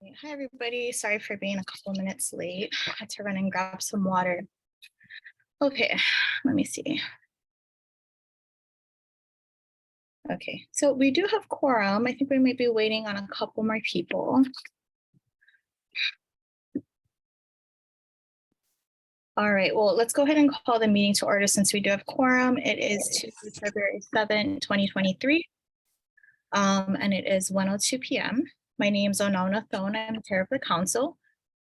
Hi, everybody. Sorry for being a couple minutes late. I had to run and grab some water. Okay, let me see. Okay, so we do have quorum. I think we might be waiting on a couple more people. All right, well, let's go ahead and call the meeting to order since we do have quorum. It is Tuesday, February 7, 2023, and it is 1:02 p.m. My name is Onauna Thone. I'm the chair of the council.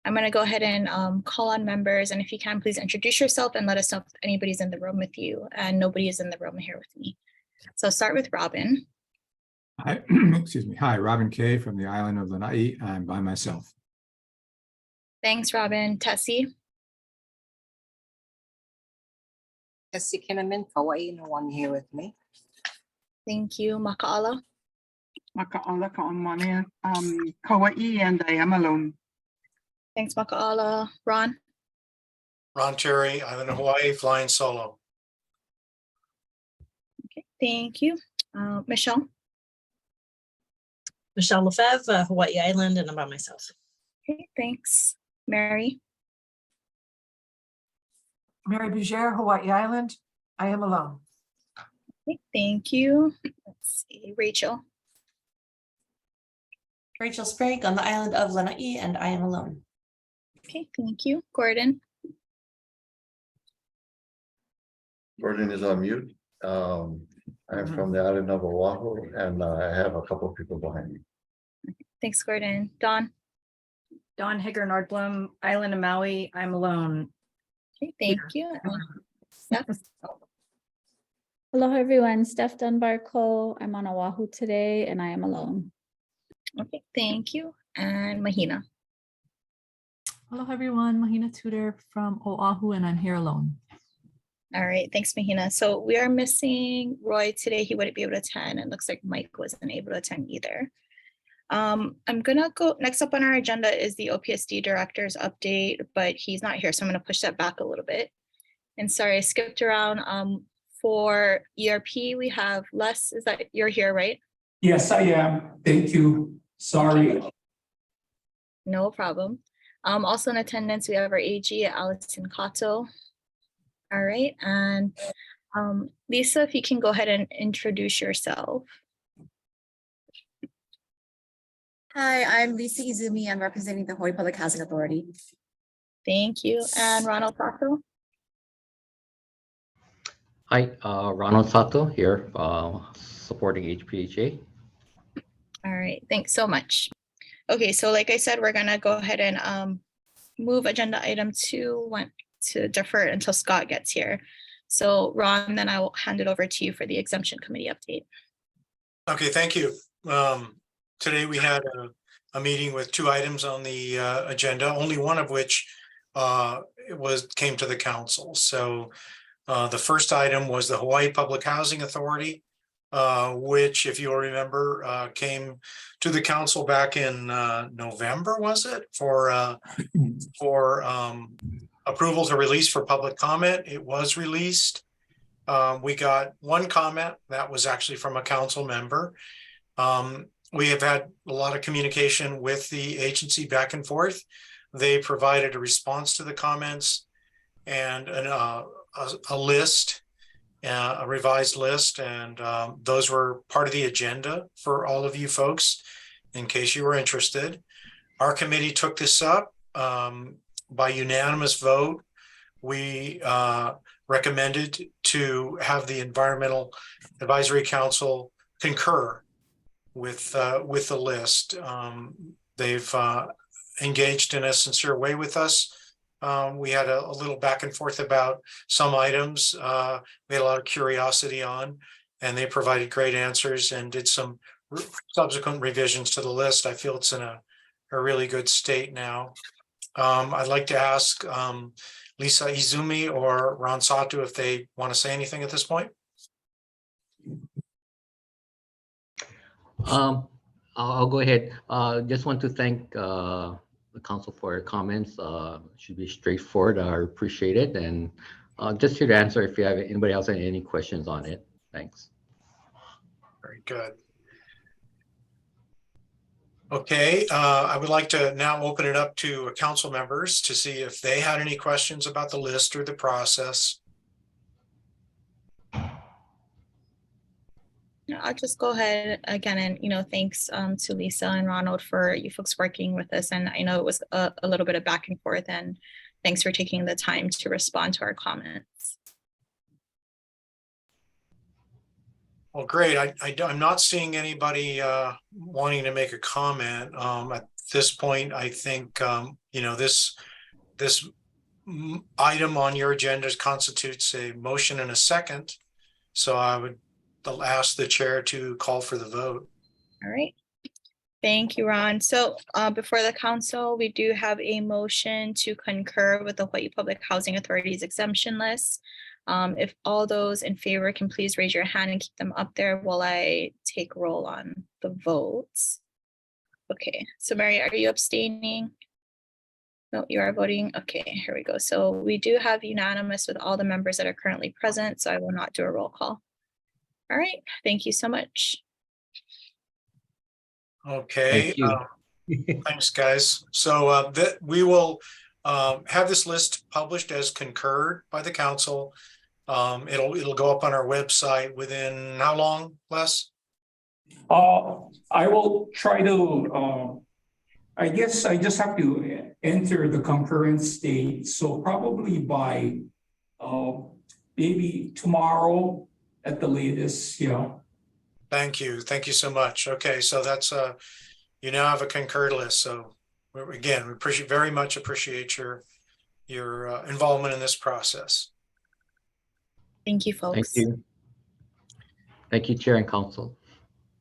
I'm going to go ahead and call on members, and if you can, please introduce yourself and let us know if anybody's in the room with you, and nobody is in the room here with me. So start with Robin. Hi, excuse me. Hi, Robin Kay from the island of Lanai. I'm by myself. Thanks, Robin. Tessie. Tessie Kinnaman, Kauai, no one here with me. Thank you. Maka'ala. Maka'ala ka'amane, Kauai, and I am alone. Thanks, Maka'ala. Ron. Ron Terry, Island of Hawaii, flying solo. Okay, thank you. Michelle. Michelle Lefebvre, Hawaii Island, and I'm by myself. Okay, thanks. Mary. Mary Bouger, Hawaii Island. I am alone. Okay, thank you. Let's see. Rachel. Rachel Sprague on the island of Lanai, and I am alone. Okay, thank you. Gordon. Gordon is on mute. I'm from the island of Oahu, and I have a couple of people behind me. Thanks, Gordon. Dawn. Dawn Higger Nordblom, Island of Maui. I'm alone. Okay, thank you. Steph. Hello, everyone. Steph Dunbar-Coe. I'm on Oahu today, and I am alone. Okay, thank you. And Mahina. Hello, everyone. Mahina Tudor from Oahu, and I'm here alone. All right, thanks, Mahina. So we are missing Roy today. He wouldn't be able to attend. It looks like Mike wasn't able to attend either. I'm gonna go next up on our agenda is the OPSD director's update, but he's not here, so I'm gonna push that back a little bit. And sorry, I skipped around. For ERP, we have Les. Is that you're here, right? Yes, I am. Thank you. Sorry. No problem. Also in attendance, we have our AG, Allison Cato. All right, and Lisa, if you can go ahead and introduce yourself. Hi, I'm Lisa Izumi. I'm representing the Hawaii Public Housing Authority. Thank you. And Ronald Sato. Hi, Ronald Sato here, supporting HPHA. All right, thanks so much. Okay, so like I said, we're gonna go ahead and move agenda item 2 to defer until Scott gets here. So Ron, then I will hand it over to you for the exemption committee update. Okay, thank you. Today we had a meeting with 2 items on the agenda, only one of which came to the council. So the first item was the Hawaii Public Housing Authority, which, if you'll remember, came to the council back in November, was it? For approval to release for public comment. It was released. We got 1 comment that was actually from a council member. We have had a lot of communication with the agency back and forth. They provided a response to the comments and a list, a revised list, and those were part of the agenda for all of you folks, in case you were interested. Our committee took this up by unanimous vote. We recommended to have the Environmental Advisory Council concur with the list. They've engaged in a sincere way with us. We had a little back and forth about some items we had a lot of curiosity on, and they provided great answers and did some subsequent revisions to the list. I feel it's in a really good state now. I'd like to ask Lisa Izumi or Ron Sato if they want to say anything at this point. I'll go ahead. Just want to thank the council for your comments. Should be straightforward. I appreciate it. And just here to answer if you have anybody else have any questions on it. Thanks. Very good. Okay, I would like to now open it up to council members to see if they had any questions about the list or the process. No, I'll just go ahead again and, thanks to Lisa and Ronald for you folks working with us. And I know it was a little bit of back and forth, and thanks for taking the time to respond to our comments. Well, great. I'm not seeing anybody wanting to make a comment. At this point, I think, this item on your agenda constitutes a motion and a second. So I would ask the chair to call for the vote. All right. Thank you, Ron. So before the council, we do have a motion to concur with the Hawaii Public Housing Authority's exemption list. If all those in favor can please raise your hand and keep them up there while I take roll on the votes. Okay, so Mary, are you abstaining? No, you are voting. Okay, here we go. So we do have unanimous with all the members that are currently present, so I will not do a roll call. All right, thank you so much. Okay, Thank you. thanks, guys. So we will have this list published as concurred by the council. It'll go up on our website within how long, Les? I will try to, I guess I just have to enter the concurrence state. So probably by maybe tomorrow at the latest, Thank you. Thank you so much. Okay, so that's you now have a concurred list. So again, we very much appreciate your involvement in this process. Thank you, folks. Thank you. Thank you, Chair and Council.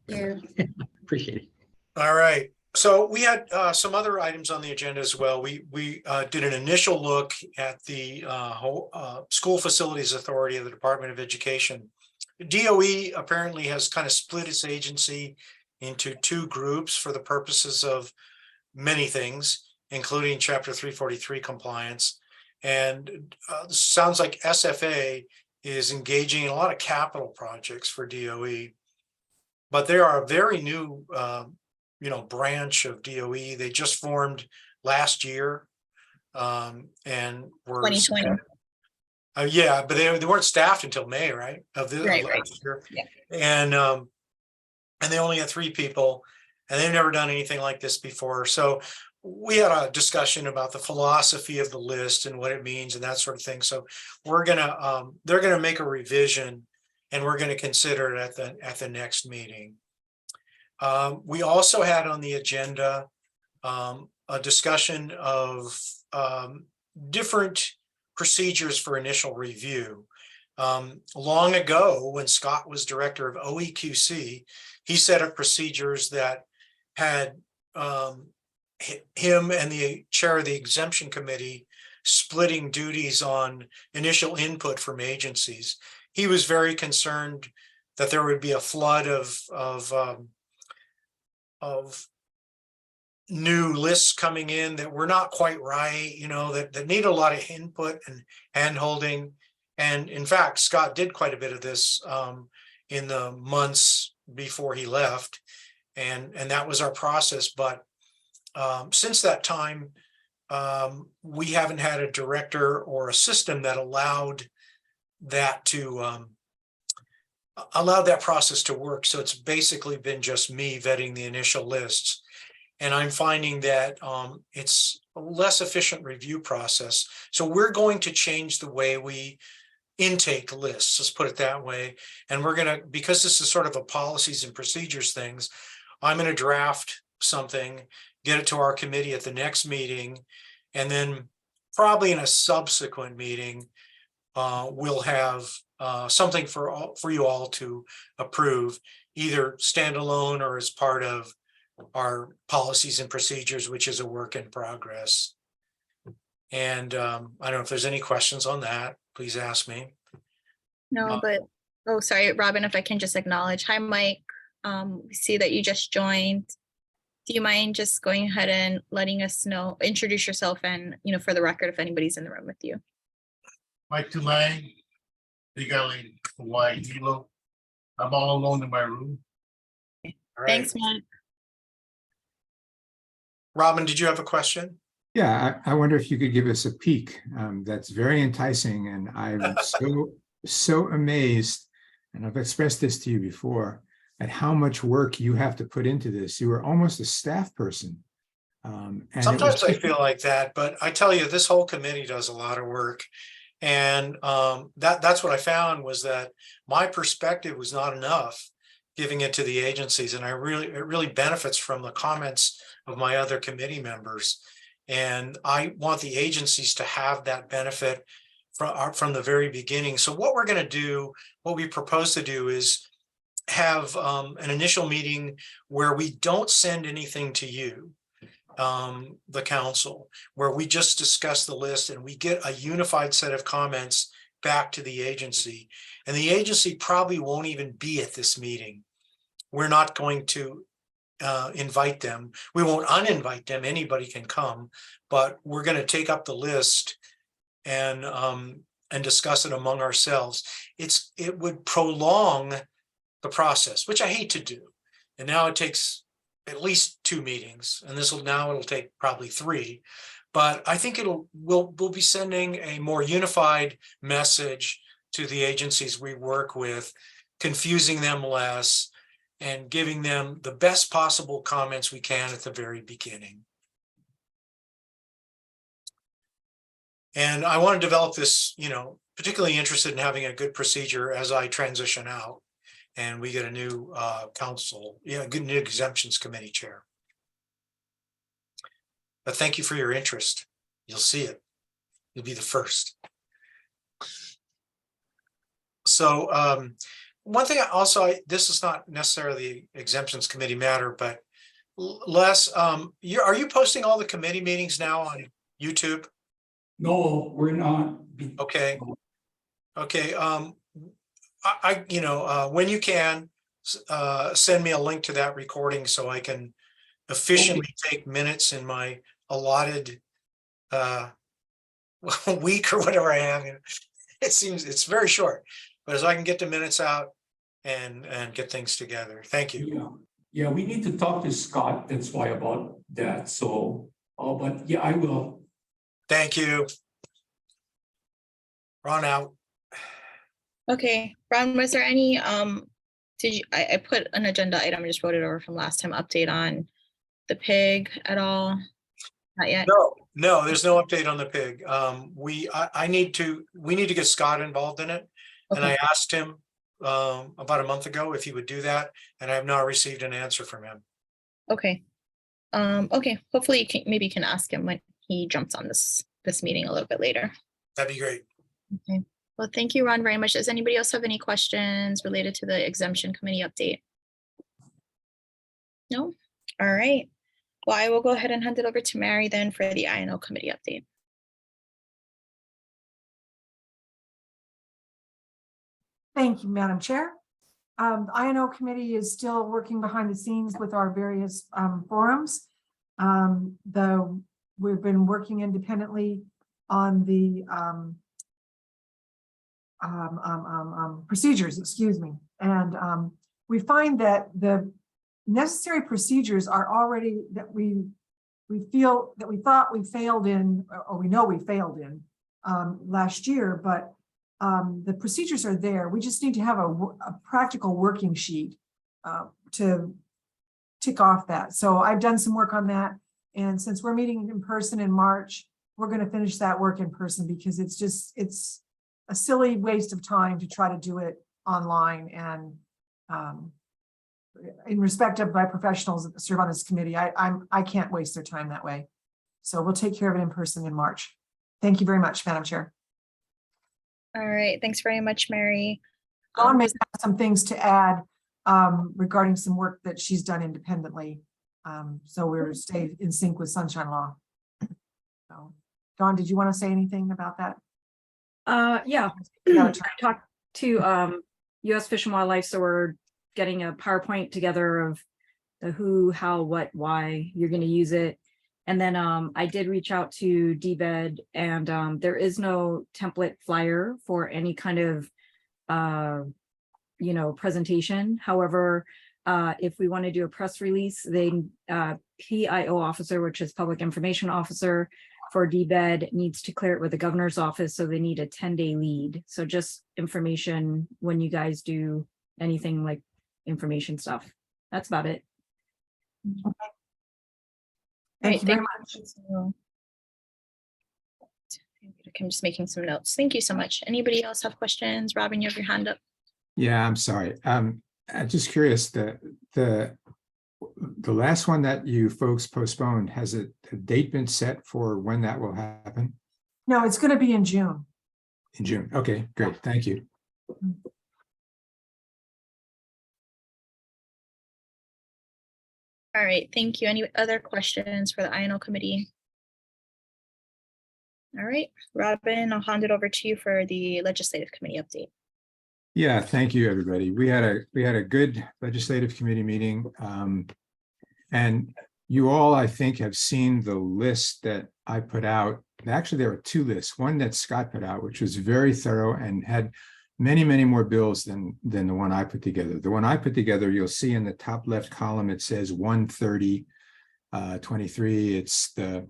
Yeah. Appreciate it. All right. So we had some other items on the agenda as well. We did an initial look at the School Facilities Authority of the Department of Education. DOE apparently has kind of split its agency into two groups for the purposes of many things, including Chapter 343 compliance. And sounds like SFA is engaging in a lot of capital projects for DOE, but they are a very new, branch of DOE. They just formed last year, and were 2020. Yeah, but they weren't staffed until May, right? Of last year. Yeah. And they only had 3 people, and they've never done anything like this before. So we had a discussion about the philosophy of the list and what it means and that sort of thing. So they're gonna make a revision, and we're gonna consider it at the next meeting. We also had on the agenda a discussion of different procedures for initial review. Long ago, when Scott was director of OEQC, he set up procedures that had him and the chair of the exemption committee splitting duties on initial input from agencies. He was very concerned that there would be a flood of new lists coming in that were not quite right, that need a lot of input and hand-holding. And in fact, Scott did quite a bit of this in the months before he left. And that was our process. But since that time, we haven't had a director or a system that allowed that process to work. So it's basically been just me vetting the initial lists. And I'm finding that it's a less efficient review process. So we're going to change the way we intake lists, let's put it that way. And we're going to, because this is sort of a policies and procedures things, I'm going to draft something, get it to our committee at the next meeting, and then probably in a subsequent meeting, we'll have something for you all to approve, either standalone or as part of our policies and procedures, which is a work in progress. And I don't know if there's any questions on that, please ask me. No, but, oh, sorry, Robin, if I can just acknowledge. Hi, Mike. We see that you just joined. Do you mind just going ahead and letting us know, introduce yourself and, for the record, if anybody's in the room with you. Mike Tulane, Bigali, Hawaii, Hilo. I'm all alone in my room. All right. Thanks, Mike. Robin, did you have a question? Yeah, I wonder if you could give us a peek. That's very enticing, and I'm so amazed, and I've expressed this to you before, at how much work you have to put into this. You were almost a staff person. And it was Sometimes I feel like that, but I tell you, this whole committee does a lot of work. And that's what I found, was that my perspective was not enough giving it to the agencies. And it really benefits from the comments of my other committee members. And I want the agencies to have that benefit from the very beginning. So what we're going to do, what we propose to do, is have an initial meeting where we don't send anything to you, the council, where we just discuss the list and we get a unified set of comments back to the agency. And the agency probably won't even be at this meeting. We're not going to invite them. We won't uninvite them. Anybody can come, but we're going to take up the list and discuss it among ourselves. It would prolong the process, which I hate to do. And now it takes at least 2 meetings, and it'll take probably 3. But I think we'll be sending a more unified message to the agencies we work with, confusing them less, and giving them the best possible comments we can at the very beginning. And I want to develop this, particularly interested in having a good procedure as I transition out and we get a new council, good new exemptions committee chair. But thank you for your interest. You'll see it. You'll be the first. So one thing also, this is not necessarily exemptions committee matter, but Les, are you posting all the committee meetings now on YouTube? No, we're not. Okay. When you can, send me a link to that recording so I can efficiently take minutes in my allotted week or whatever I have. It's very short, but as I can get the minutes out and get things together. Thank you. Yeah, we need to talk to Scott. That's why about that. So, but yeah, I will. Thank you. Ron out. Okay, Ron, was there any, I put an agenda item, I just wrote it over from last time, update on the pig at all? Not yet? No, there's no update on the pig. We need to get Scott involved in it. Okay. And I asked him about a month ago if he would do that, and I have not received an answer from him. Okay. Okay, hopefully maybe you can ask him when he jumps on this meeting a little bit later. That'd be great. Okay. Well, thank you, Ron, very much. Does anybody else have any questions related to the exemption committee update? No? All right. Well, I will go ahead and hand it over to Mary then for the INO committee update. Thank you, Madam Chair. The INO committee is still working behind the scenes with our various forums. Though we've been working independently on the procedures, excuse me. And we find that the necessary procedures are already that we thought we failed in, or we know we failed in last year, but the procedures are there. We just need to have a practical working sheet to tick off that. So I've done some work on that. And since we're meeting in person in March, we're going to finish that work in person, because it's a silly waste of time to try to do it online. And in respect of my professionals that serve on this committee, I can't waste their time that way. So we'll take care of it in person in March. Thank you very much, Madam Chair. All right, thanks very much, Mary. Dawn may have some things to add regarding some work that she's done independently. So we're stay in sync with Sunshine Law. So, Dawn, did you want to say anything about that? Yeah, I talked to U.S. Fish and Wildlife, so we're getting a PowerPoint together of the who, how, what, why you're going to use it. And then I did reach out to DVED, and there is no template flyer for any kind of, presentation. However, If we want to do a press release, they PIO officer, which is public information officer for DBED, needs to clear it with the governor's office. So they need a 10-day lead. So just information when you guys do anything like information stuff. That's about it. Thank you very much. I'm just making some notes. Thank you so much. Anybody else have questions? Robin, you have your hand up. Yeah, I'm sorry. I'm just curious, the last one that you folks postponed, has a date been set for when that will happen? No, it's going to be in June. In June. Okay, great. Thank you. All right, thank you. Any other questions for the INO committee? All right, Robin, I'll hand it over to you for the legislative committee update. Yeah, thank you, everybody. We had a good legislative committee meeting. And you all, I think, have seen the list that I put out. Actually, there were two lists, one that Scott put out, which was very thorough and had many, many more bills than the one I put together. The one I put together, you'll see in the top left column, it says 130-23. It's the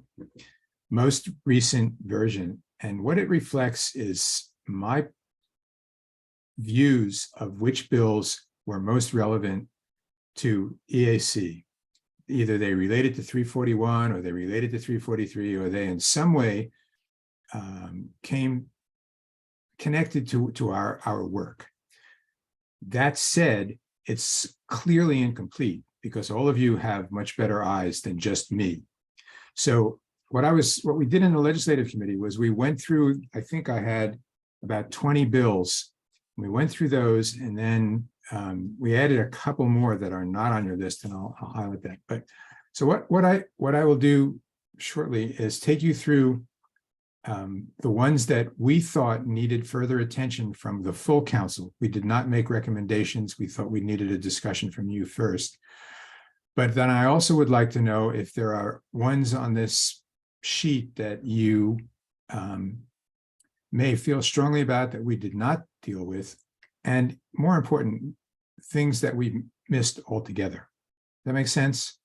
most recent version. And what it reflects is my views of which bills were most relevant to EAC. Either they related to 341 or they related to 343, or they in some way came connected to our work. That said, it's clearly incomplete because all of you have much better eyes than just me. So what we did in the legislative committee was we went through, I think I had about 20 bills. We went through those, and then we added a couple more that are not on your list, and I'll highlight that. But so what I will do shortly is take you through the ones that we thought needed further attention from the full council. We did not make recommendations. We thought we needed a discussion from you first. But then I also would like to know if there are ones on this sheet that you may feel strongly about that we did not deal with, and more important, things that we missed altogether. That makes sense?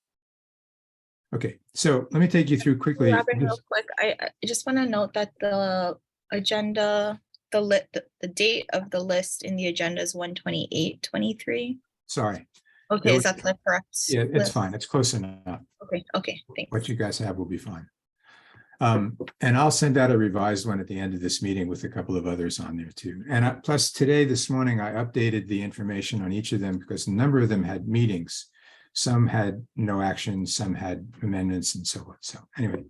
Okay, so let me take you through quickly. Robin, real quick, I just want to note that the agenda, the date of the list in the agenda is 1/28/23. Sorry. Okay, is that the correct? Yeah, it's list? fine. It's close enough. Okay, thanks. What you guys have will be fine. And I'll send out a revised one at the end of this meeting with a couple of others on there too. And plus this morning, I updated the information on each of them because a number of them had meetings. Some had no action, some had amendments and so on. So anyway,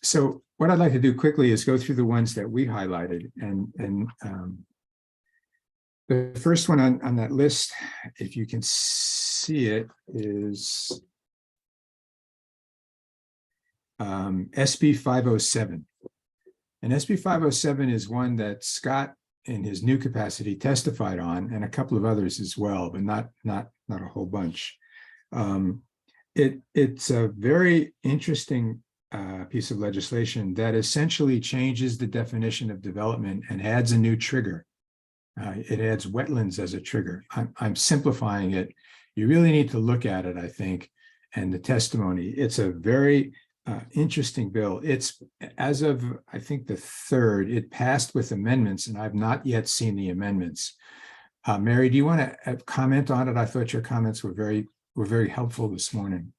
so what I'd like to do quickly is go through the ones that we highlighted. And the first one on that list, if you can see it, is SB 507. And SB 507 is one that Scott, in his new capacity, testified on, and a couple of others as well, but not a whole bunch. It's a very interesting piece of legislation that essentially changes the definition of development and adds a new trigger. It adds wetlands as a trigger. I'm simplifying it. You really need to look at it, I think, and the testimony. It's a very interesting bill. It's, as of, I think, the 3rd, it passed with amendments, and I've not yet seen the amendments. Mary, do you want to comment on it? I thought your comments were very helpful this morning.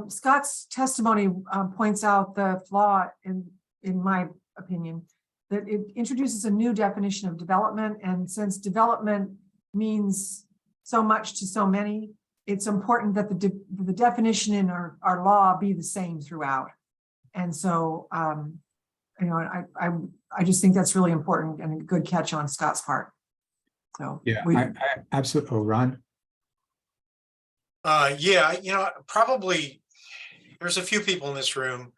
Scott's testimony points out the flaw, in my opinion, that it introduces a new definition of development. And since development means so much to so many, it's important that the definition in our law be the same throughout. And so, you know, I just think that's really important and a good catch on Scott's part. So yeah, I absolutely. Oh, Ron. Yeah, you know, probably there's a few people in this room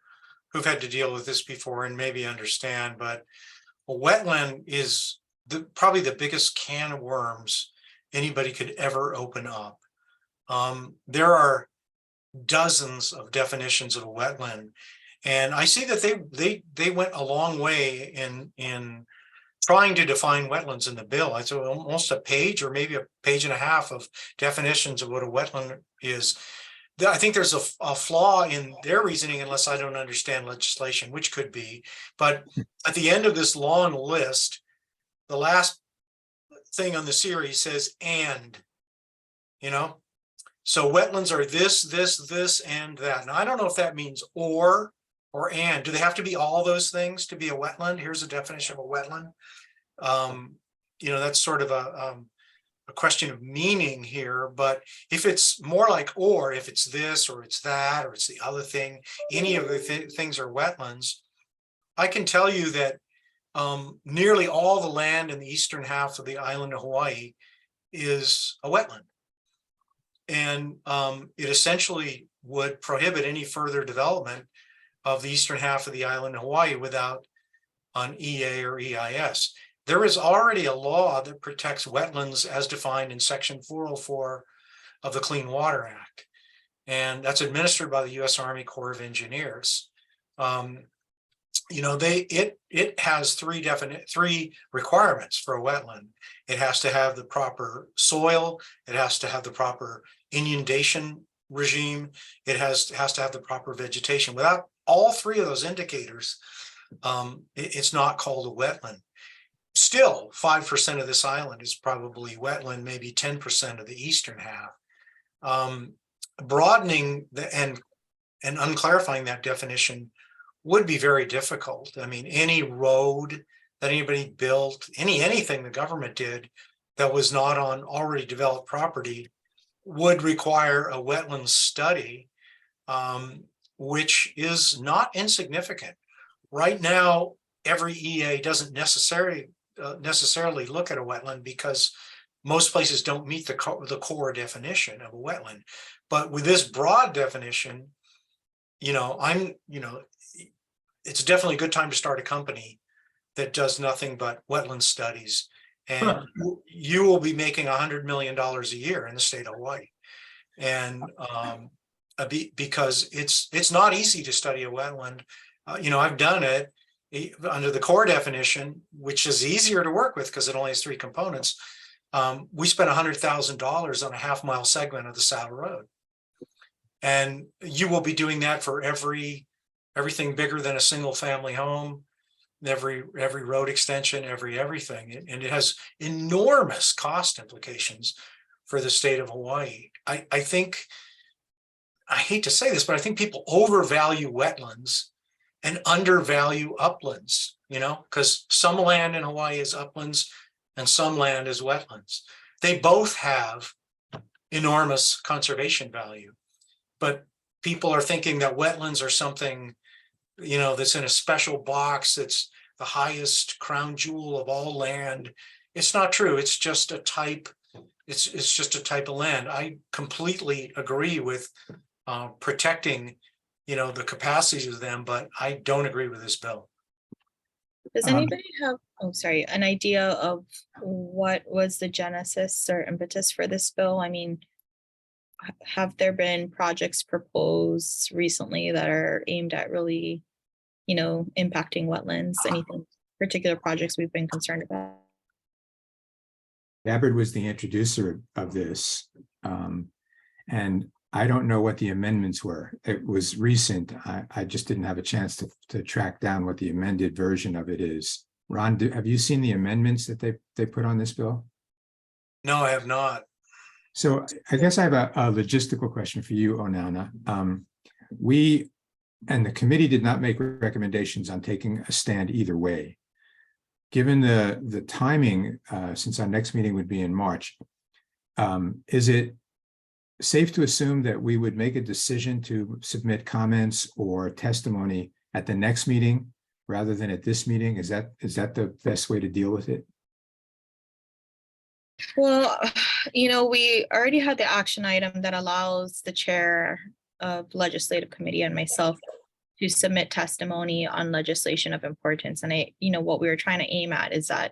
who've had to deal with this before and maybe understand, but a wetland is probably the biggest can of worms anybody could ever open up. There are dozens of definitions of a wetland, and I see that they went a long way in trying to define wetlands in the bill. It's almost a page or maybe a page and a half of definitions of what a wetland is. I think there's a flaw in their reasoning unless I don't understand legislation, which could be. But at the end of this long list, the last thing on the series says and, you know, so wetlands are this, and that. Now, I don't know if that means or and. Do they have to be all those things to be a wetland? Here's a definition of a wetland. You know, that's sort of a question of meaning here, but if it's more like or, if it's this or it's that or it's the other thing, any of the things are wetlands. I can tell you that nearly all the land in the eastern half of the island of Hawaii is a wetland. And it essentially would prohibit any further development of the eastern half of the island of Hawaii without an EA or EIS. There is already a law that protects wetlands as defined in Section 404 of the Clean Water Act. And that's administered by the U.S. Army Corps of Engineers. You know, it has three requirements for a wetland. It has to have the proper soil. It has to have the proper inundation regime. It has to have the proper vegetation. Without all three of those indicators, it's not called a wetland. Still, 5% of this island is probably wetland, maybe 10% of the eastern half. Broadening and unclarifying that definition would be very difficult. I mean, any road that anybody built, anything the government did that was not on already developed property would require a wetland study, which is not insignificant. Right now, every EA doesn't necessarily look at a wetland because most places don't meet the core definition of a wetland. But with this broad definition, it's definitely a good time to start a company that does nothing but wetland studies. And you will be making $100 million a year in the state of Hawaii. And because it's not easy to study a wetland. I've done it under the core definition, which is easier to work with because it only has three components. We spent $100,000 on a half-mile segment of the Saddle Road. And you will be doing that for everything bigger than a single family home, every road extension, everything. And it has enormous cost implications for the state of Hawaii. I hate to say this, but I think people overvalue wetlands and undervalue uplands, because some land in Hawaii is uplands and some land is wetlands. They both have enormous conservation value, but people are thinking that wetlands are something, that's in a special box, that's the highest crown jewel of all land. It's not true. It's just a type. It's just a type of land. I completely agree with protecting, the capacities of them, but I don't agree with this bill. Does anybody have, an idea of what was the genesis or impetus for this bill? I mean, have there been projects proposed recently that are aimed at really, impacting wetlands? Anything particular projects we've been concerned about? Gabbard was the introducer of this. And I don't know what the amendments were. It was recent. I just didn't have a chance to track down what the amended version of it is. Ron, have you seen the amendments that they put on this bill? No, I have not. So I guess I have a logistical question for you, Onana. We and the committee did not make recommendations on taking a stand either way. Given the timing, since our next meeting would be in March, is it safe to assume that we would make a decision to submit comments or testimony at the next meeting rather than at this meeting? Is that the best way to deal with it? Well, we already had the action item that allows the chair of legislative committee and myself to submit testimony on legislation of importance. And what we were trying to aim at is that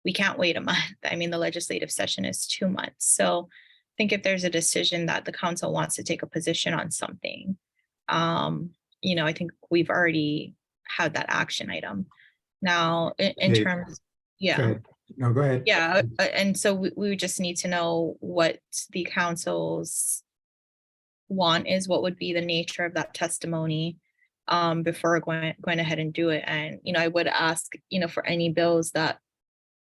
we can't wait a month. I mean, the legislative session is 2 months. So I think if there's a decision that the council wants to take a position on something, I think we've already had that action item. Now, in terms, Yeah. Go ahead. No, go ahead. Yeah, and so we would just need to know what the council's want is, what would be the nature of that testimony before going ahead and do it. And, I would ask, for any bills that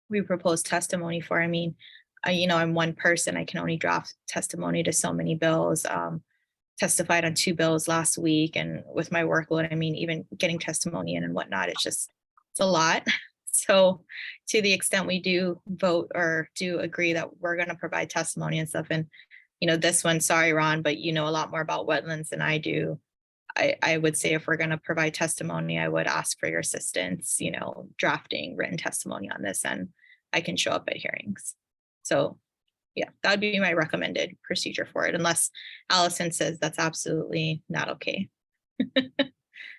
we propose testimony for. I mean, I'm one person, I can only draft testimony to so many bills. Testified on 2 bills last week, and with my workload, I mean, even getting testimony in and whatnot, it's a lot. So to the extent we do vote or do agree that we're going to provide testimony and stuff, and this one, sorry, Ron, but you know a lot more about wetlands than I do. I would say if we're going to provide testimony, I would ask for your assistance, drafting written testimony on this, and I can show up at hearings. So yeah, that would be my recommended procedure for it, unless Allison says that's absolutely not okay.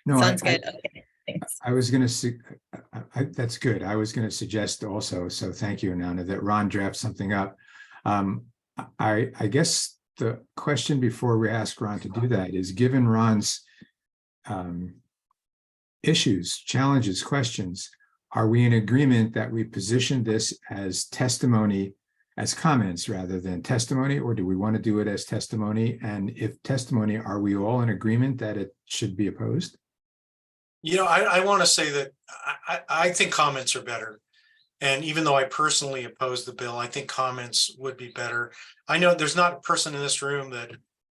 No, Sounds good. Okay, thanks. I was going to, that's good. I was going to suggest also, so thank you, Nana, that Ron draft something up. I guess the question before we ask Ron to do that is, given Ron's issues, challenges, questions, are we in agreement that we position this as testimony, as comments rather than testimony, or do we want to do it as testimony? And if testimony, are we all in agreement that it should be opposed? I want to say that I think comments are better. And even though I personally oppose the bill, I think comments would be better. I know there's not a person in this room that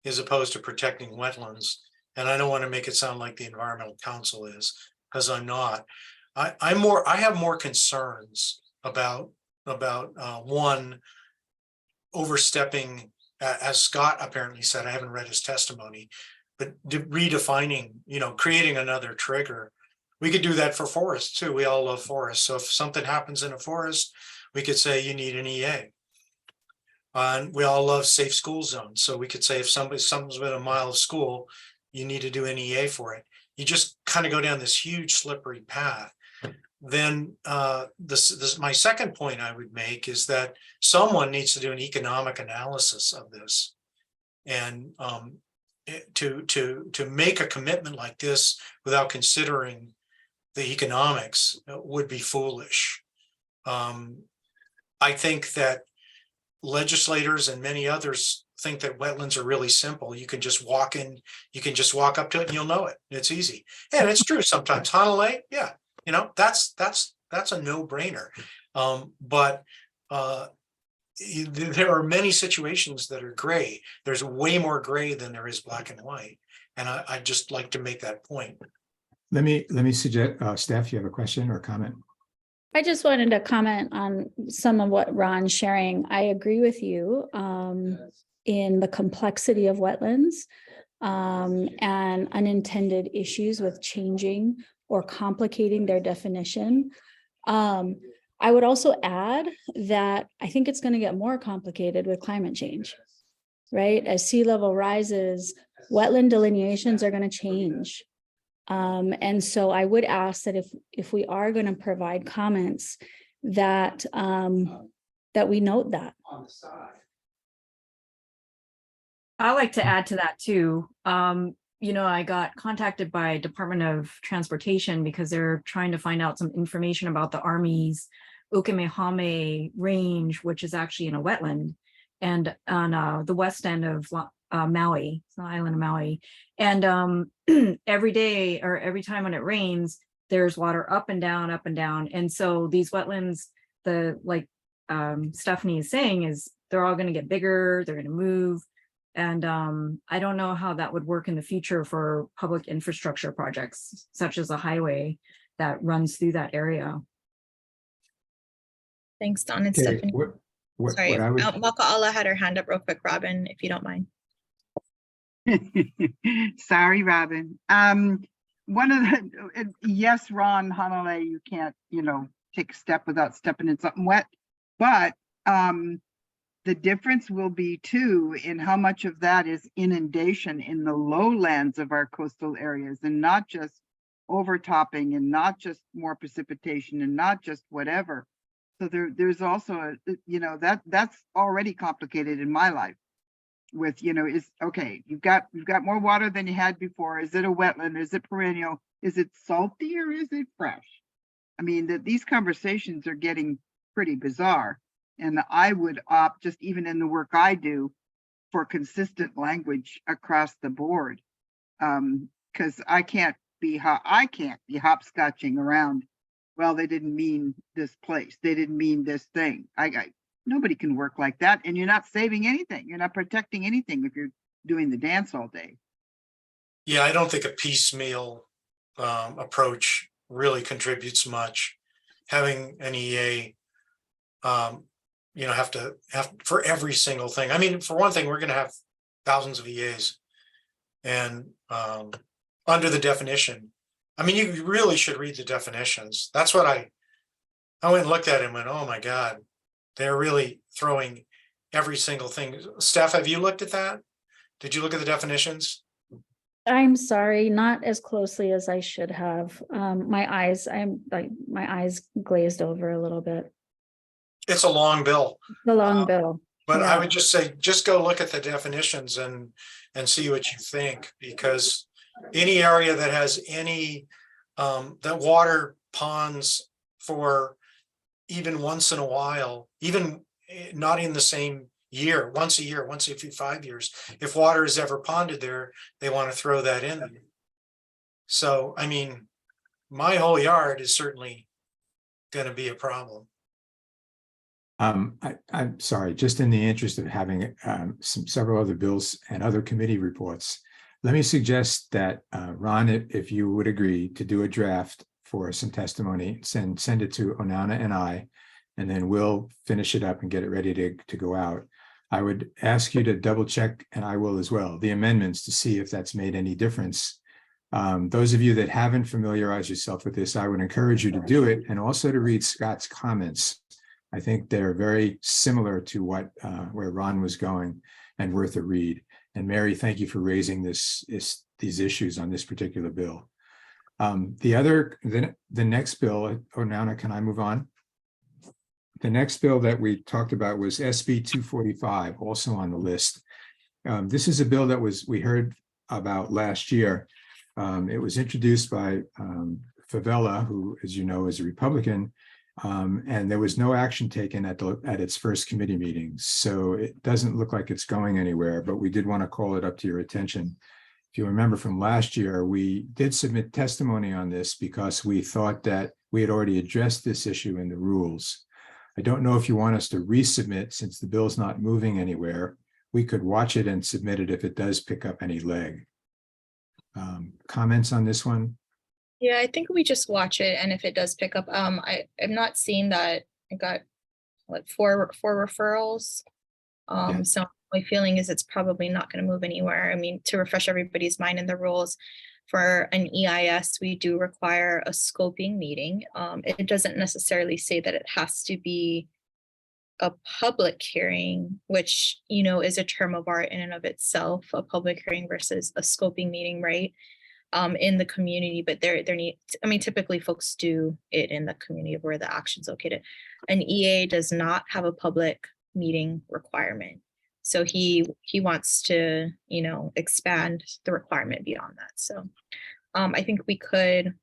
is opposed to protecting wetlands. And I don't want to make it sound like the Environmental Council is, because I'm not. I have more concerns about one, overstepping, as Scott apparently said. I haven't read his testimony, but redefining, creating another trigger. We could do that for forests too. We all love forests. So if something happens in a forest, we could say you need an EA. And we all love safe school zones. So we could say if something's within a mile of school, you need to do an EA for it. You just kind of go down this huge slippery path. Then my second point I would make is that someone needs to do an economic analysis of this. And to make a commitment like this without considering the economics would be foolish. I think that legislators and many others think that wetlands are really simple. You can just walk in, you can just walk up to it and you'll know it. It's easy. And it's true sometimes. Honolulu, yeah, that's a no-brainer. But there are many situations that are gray. There's way more gray than there is black and white. And I'd just like to make that point. Let me suggest, Steph, you have a question or comment? I just wanted to comment on some of what Ron's sharing. I agree with you in the complexity of wetlands and unintended issues with changing or complicating their definition. I would also add that I think it's going to get more complicated with climate change, right? As sea level rises, wetland delineations are going to change. And so I would ask that if we are going to provide comments, that that we note that. I like to add to that too. I got contacted by Department of Transportation because they're trying to find out some information about the Army's Okemehame range, which is actually in a wetland, and on the west end of Maui, it's the island of Maui. And every day or every time when it rains, there's water up and down, up and down. And so these wetlands, Stephanie is saying, is they're all going to get bigger, they're going to move. And I don't know how that would work in the future for public infrastructure projects, such as a highway that runs through that area. Thanks, Don and Okay, Stephanie. Sorry, what I would, Maka Allah had her hand up real quick, Robin, if you don't mind. Sorry, Robin. One of the, yes, Ron, Hanalei, you can't, take a step without stepping in something wet, but the difference will be too in how much of that is inundation in the lowlands of our coastal areas, and not just overtopping, and not just more precipitation, and not just whatever. So there's also that's already complicated in my life. With is okay, you've got more water than you had before. Is it a wetland? Is it perennial? Is it salty or is it fresh? I mean, that these conversations are getting pretty bizarre. And I would opt, just even in the work I do, for consistent language across the board. Because I can't be hopscotching around. Well, they didn't mean this place. They didn't mean this thing. Nobody can work like that. And you're not saving anything. You're not protecting anything if you're doing the dance all day. Yeah, I don't think a piecemeal approach really contributes much. Having an EA, have to for every single thing. I mean, for one thing, we're going to have thousands of EAs, and under the definition, I mean, you really should read the definitions. That's what I went and looked at it and went, oh my God, they're really throwing every single thing. Steph, have you looked at that? Did you look at the definitions? I'm sorry, not as closely as I should have. My eyes glazed over a little bit. It's a long bill. The long bill. But Yeah. I would just say, just go look at the definitions and see what you think, because any area that has any, that water ponds for even once in a while, even not in the same year, once every 5 years, if water is ever ponded there, they want to throw that in. So, I mean, my whole yard is certainly going to be a problem. I'm sorry, just in the interest of having several other bills and other committee reports, let me suggest that Ron, if you would agree to do a draft for some testimony, send it to Onana and I, and then we'll finish it up and get it ready to go out. I would ask you to double check, and I will as well, the amendments to see if that's made any difference. Those of you that haven't familiarized yourself with this, I would encourage you to do it, and also to read Scott's comments. I think they're very similar to where Ron was going, and worth a read. And Mary, thank you for raising these issues on this particular bill. The next bill, Onana, can I move on? The next bill that we talked about was SB 245, also on the list. This is a bill that we heard about last year. It was introduced by Favela, who, as you know, is a Republican, and there was no action taken at its first committee meeting. So it doesn't look like it's going anywhere, but we did want to call it up to your attention. If you remember from last year, we did submit testimony on this because we thought that we had already addressed this issue in the rules. I don't know if you want us to resubmit, since the bill's not moving anywhere. We could watch it and submit it if it does pick up any leg. Comments on this one? Yeah, I think we just watch it, and if it does pick up, I'm not seeing that I got like four referrals. So my feeling is it's probably not going to move anywhere. I mean, to refresh everybody's mind in the rules, for an EIS, we do require a scoping meeting. It doesn't necessarily say that it has to be a public hearing, which, is a term of art in and of itself, a public hearing versus a scoping meeting, right? In the community, but typically folks do it in the community where the action's located. An EA does not have a public meeting requirement. So he wants to, expand the requirement beyond that. So I think we could,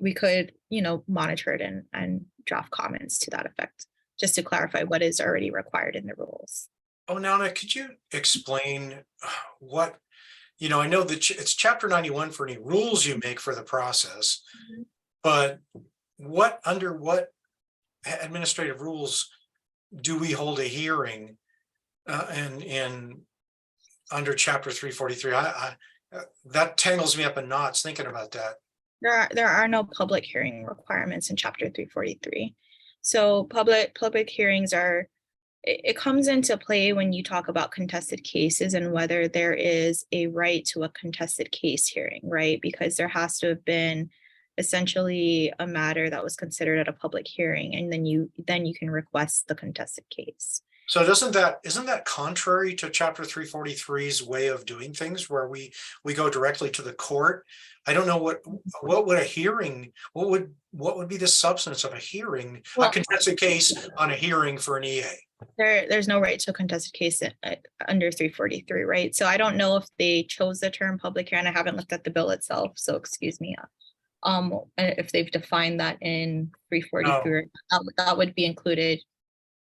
monitor it and draft comments to that effect, just to clarify what is already required in the rules. Oh, Nana, could you explain what, I know that it's chapter 91 for any rules you make for the process, but under what administrative rules do we hold a hearing and under chapter 343? That tangles me up in knots thinking about that. There are no public hearing requirements in chapter 343. So public hearings it comes into play when you talk about contested cases and whether there is a right to a contested case hearing, right? Because there has to have been essentially a matter that was considered at a public hearing, and then you can request the contested case. So isn't that contrary to chapter 343's way of doing things, where we go directly to the court? I don't know what would a hearing, what would be the substance of a hearing, a contested case on a hearing for an EA? There's no right to a contested case under 343, right? So I don't know if they chose the term public hearing. I haven't looked at the bill itself, so excuse me. If they've defined that in 343, that would be included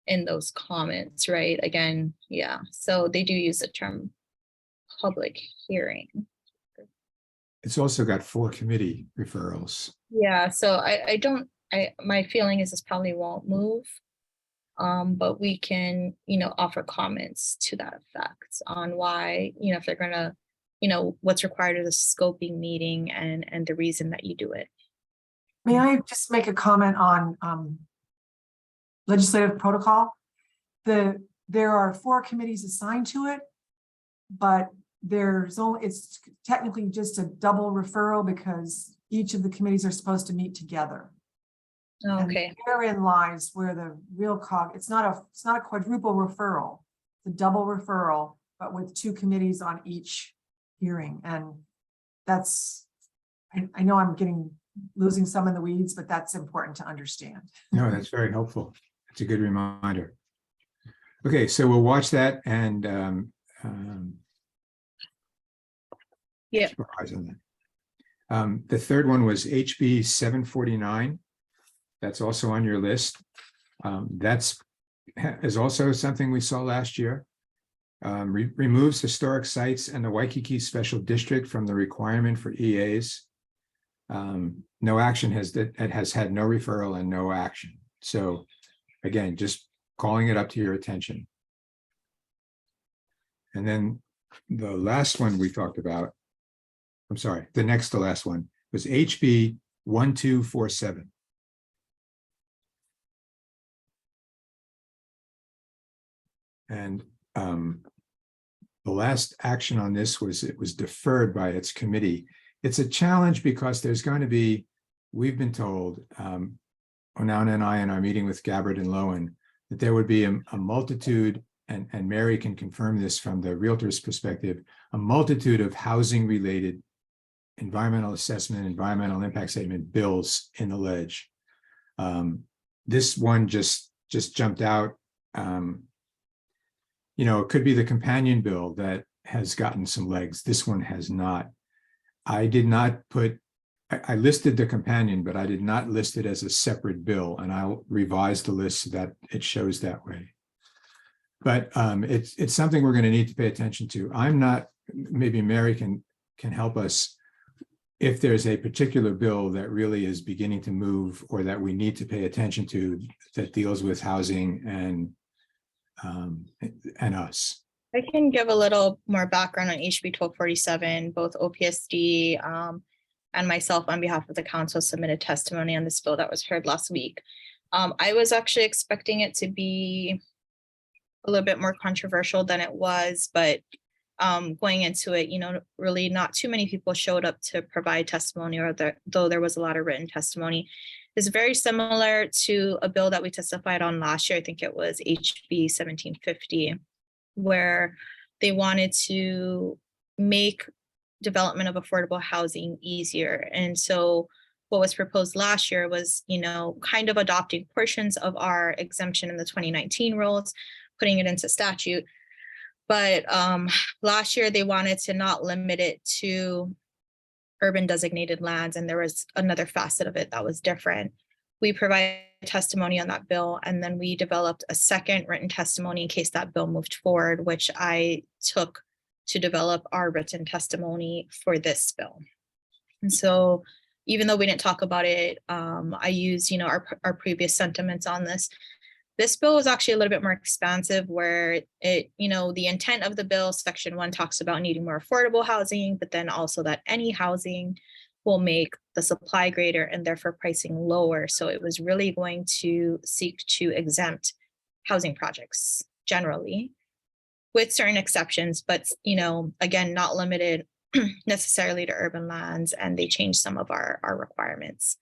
in those comments, right? Again, yeah, so they do use the term public hearing. It's also got 4 committee referrals. Yeah, so my feeling is this probably won't move. But we can, offer comments to that effect on why, if they're gonna, what's required of the scoping meeting and the reason that you do it. May I just make a comment on legislative protocol? There are 4 committees assigned to it, but it's technically just a double referral because each of the committees are supposed to meet together. Okay. And therein lies where the real it's not a quadruple referral, it's a double referral, but with 2 committees on each hearing. And that's, I know I'm losing some in the weeds, but that's important to understand. No, that's very helpful. It's a good reminder. Okay, so we'll watch that and yeah. keep our eyes on that. The third one was HB 749. That's also on your list. Is also something we saw last year. Removes historic sites and the Waikiki Special District from the requirement for EAs. No action it has had no referral and no action. So again, just calling it up to your attention. And then the last one we talked about, I'm sorry, the next to last one was HB 1247. And the last action on this was it was deferred by its committee. It's a challenge because there's going to be, we've been told, Onana and I in our meeting with Gabbard and Lowen, that there would be a multitude, and Mary can confirm this from the realtor's perspective, a multitude of housing related environmental assessment, environmental impact statement bills in the ledge. This one just jumped out. It could be the companion bill that has gotten some legs. This one has not. I did not I listed the companion, but I did not list it as a separate bill, and I'll revise the list so that it shows that way. But it's something we're going to need to pay attention to. Maybe Mary can help us if there's a particular bill that really is beginning to move or that we need to pay attention to that deals with housing and us. I can give a little more background on HB 1247. Both OPSD and myself on behalf of the council submitted testimony on this bill that was heard last week. I was actually expecting it to be a little bit more controversial than it was, but going into it, really not too many people showed up to provide testimony, though there was a lot of written testimony. It's very similar to a bill that we testified on last year. I think it was HB 1750, where they wanted to make development of affordable housing easier. And so what was proposed last year was, kind of adopting portions of our exemption in the 2019 rules, putting it into statute. But last year they wanted to not limit it to urban designated lands, and there was another facet of it that was different. We provided testimony on that bill, and then we developed a second written testimony in case that bill moved forward, which I took to develop our written testimony for this bill. And so even though we didn't talk about it, I used, our previous sentiments on this. This bill is actually a little bit more expansive, where the intent of the bill, section 1 talks about needing more affordable housing, but then also that any housing will make the supply greater and therefore pricing lower. So it was really going to seek to exempt housing projects generally, with certain exceptions, but again, not limited necessarily to urban lands, and they changed some of our requirements.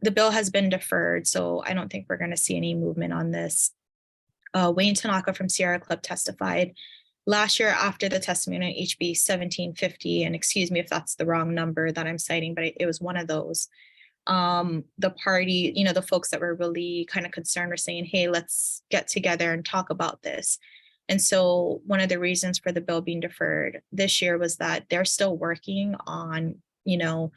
The bill has been deferred, so I don't think we're going to see any movement on this. Wayne Tanaka from Sierra Club testified last year after the testimony on HB 1750, and excuse me if that's the wrong number that I'm citing, but it was one of those. The party, the folks that were really kind of concerned were saying, hey, let's get together and talk about this. And so one of the reasons for the bill being deferred this year was that they're still working on you know,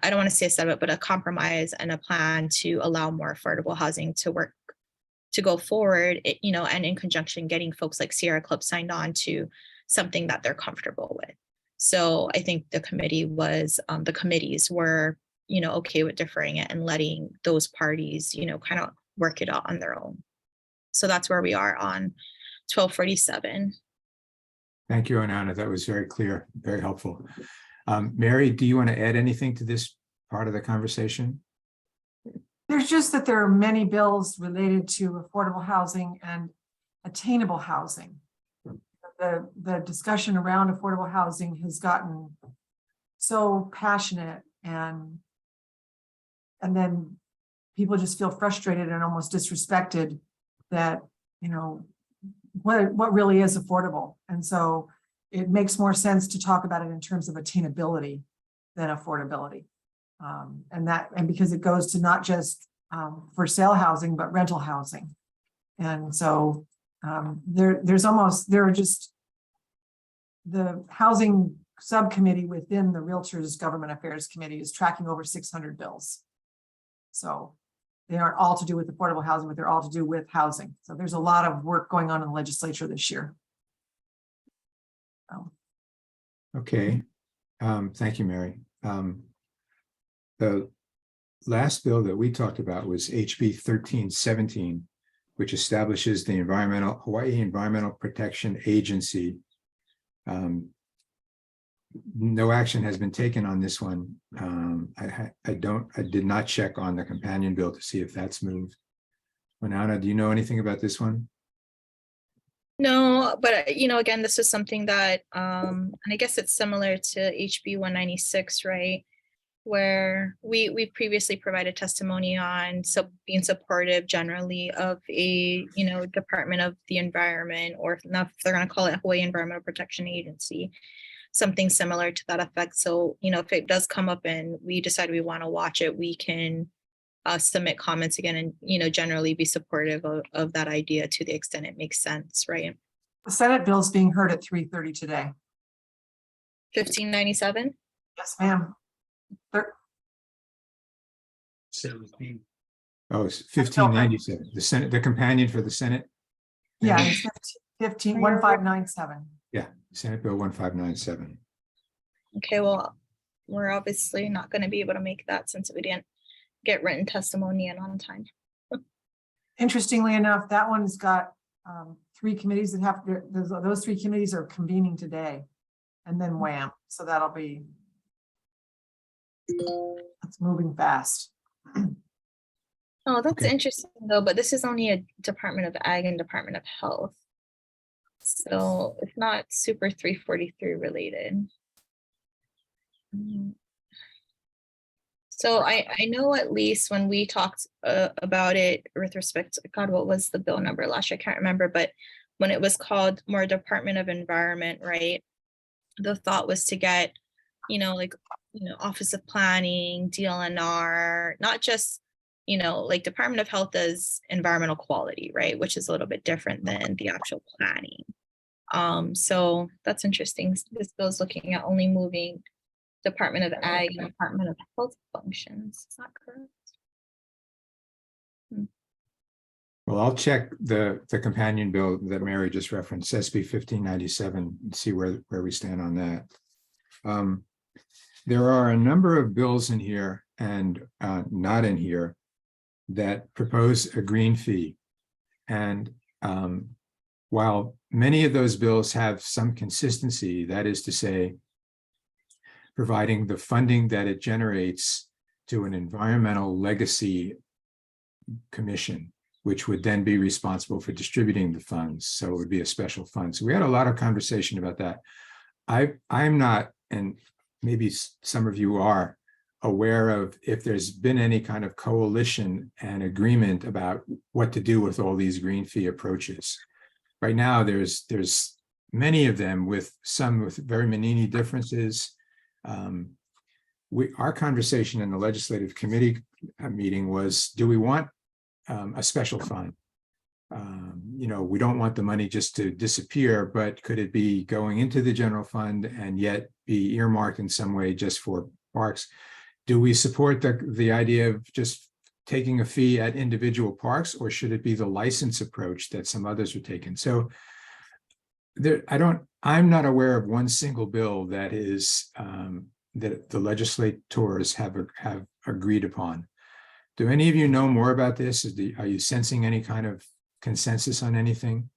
I don't want to say a settlement, but a compromise and a plan to allow more affordable housing to work, to go forward, you know, and in conjunction, getting folks like Sierra Club signed on to something that they're comfortable with. So I think the committees were, you know, okay with deferring it and letting those parties, you know, kind of work it out on their own. So that's where we are on 1247. Thank you, Anana. That was very clear, very helpful. Mary, do you want to add anything to this part of the conversation? There's just that there are many bills related to affordable housing and attainable housing. The discussion around affordable housing has gotten so passionate, and then people just feel frustrated and almost disrespected that, you know, what really is affordable. And so it makes more sense to talk about it in terms of attainability than affordability. And because it goes to not just for sale housing, but rental housing. And so there are just the housing subcommittee within the Realtors Government Affairs Committee is tracking over 600 bills. So they aren't all to do with affordable housing, but they're all to do with housing. So there's a lot of work going on in the legislature this year. Okay, thank you, Mary. The last bill that we talked about was HB 1317, which establishes the Hawaii Environmental Protection Agency. No action has been taken on this one. I did not check on the companion bill to see if that's moved. Manana, do you know anything about this one? No, but you know, again, this is something that, and I guess it's similar to HB 196, right? Where we previously provided testimony on being supportive generally of a, you know, Department of the Environment, or if not, if they're going to call it Hawaii Environmental Protection Agency, something similar to that effect. So, you know, if it does come up and we decide we want to watch it, we can submit comments again and, you know, generally be supportive of that idea to the extent it makes sense, right? The Senate bill is being heard at 3:30 today. 1597? Yes, ma'am. 17. Oh, it's 1597. The Senate, the companion for the Senate? Yeah, it's 1597. Yeah, Senate Bill 1597. Okay, well, we're obviously not going to be able to make that since we didn't get written testimony in on time. Interestingly enough, that one's got 3 committees that have, those 3 committees are convening today, and then wham. So that'll be, it's moving fast. Oh, that's Okay. interesting though, but this is only a Department of Ag and Department of Health. So it's not super 343 related. So I know at least when we talked about it with respect to, God, what was the bill number last year? I can't remember, but when it was called more Department of Environment, right? The thought was to get, you know, like, you know, Office of Planning, DLNR, not just, you know, like Department of Health does environmental quality, right? Which is a little bit different than the actual planning. So that's interesting. This bill is looking at only moving Department of Ag and Department of Health functions. Is that correct? Well, I'll check the companion bill that Mary just referenced, SB 1597, and see where we stand on that. There are a number of bills in here and not in here that propose a green fee. And while many of those bills have some consistency, that is to say, providing the funding that it generates to an environmental legacy commission, which would then be responsible for distributing the funds. So it would be a special fund. So we had a lot of conversation about that. I'm not, and maybe some of you are, aware of if there's been any kind of coalition and agreement about what to do with all these green fee approaches. Right now, there's many of them with some with very many differences. Our conversation in the legislative committee meeting was, do we want a special fund? You know, we don't want the money just to disappear, but could it be going into the general fund and yet be earmarked in some way just for parks. Do we support the idea of just taking a fee at individual parks, or should it be the license approach that some others are taking? So there, I'm not aware of one single bill that is that the legislators have agreed upon. Do any of you know more about this? Are you sensing any kind of consensus on anything?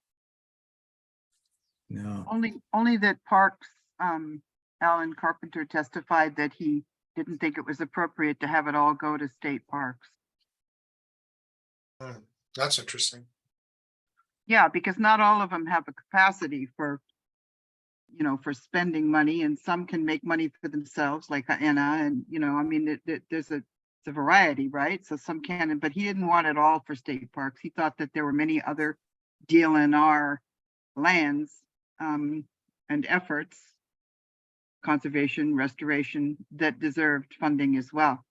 No. Only that Parks, Alan Carpenter testified that he didn't think it was appropriate to have it all go to state parks. That's interesting. Yeah, because not all of them have a capacity for, for spending money, and some can make money for themselves, like Anna, and, I mean, there's a variety, right? So some can, but he didn't want it all for state parks. He thought that there were many other DLNR lands and efforts, conservation, restoration, that deserved funding as well.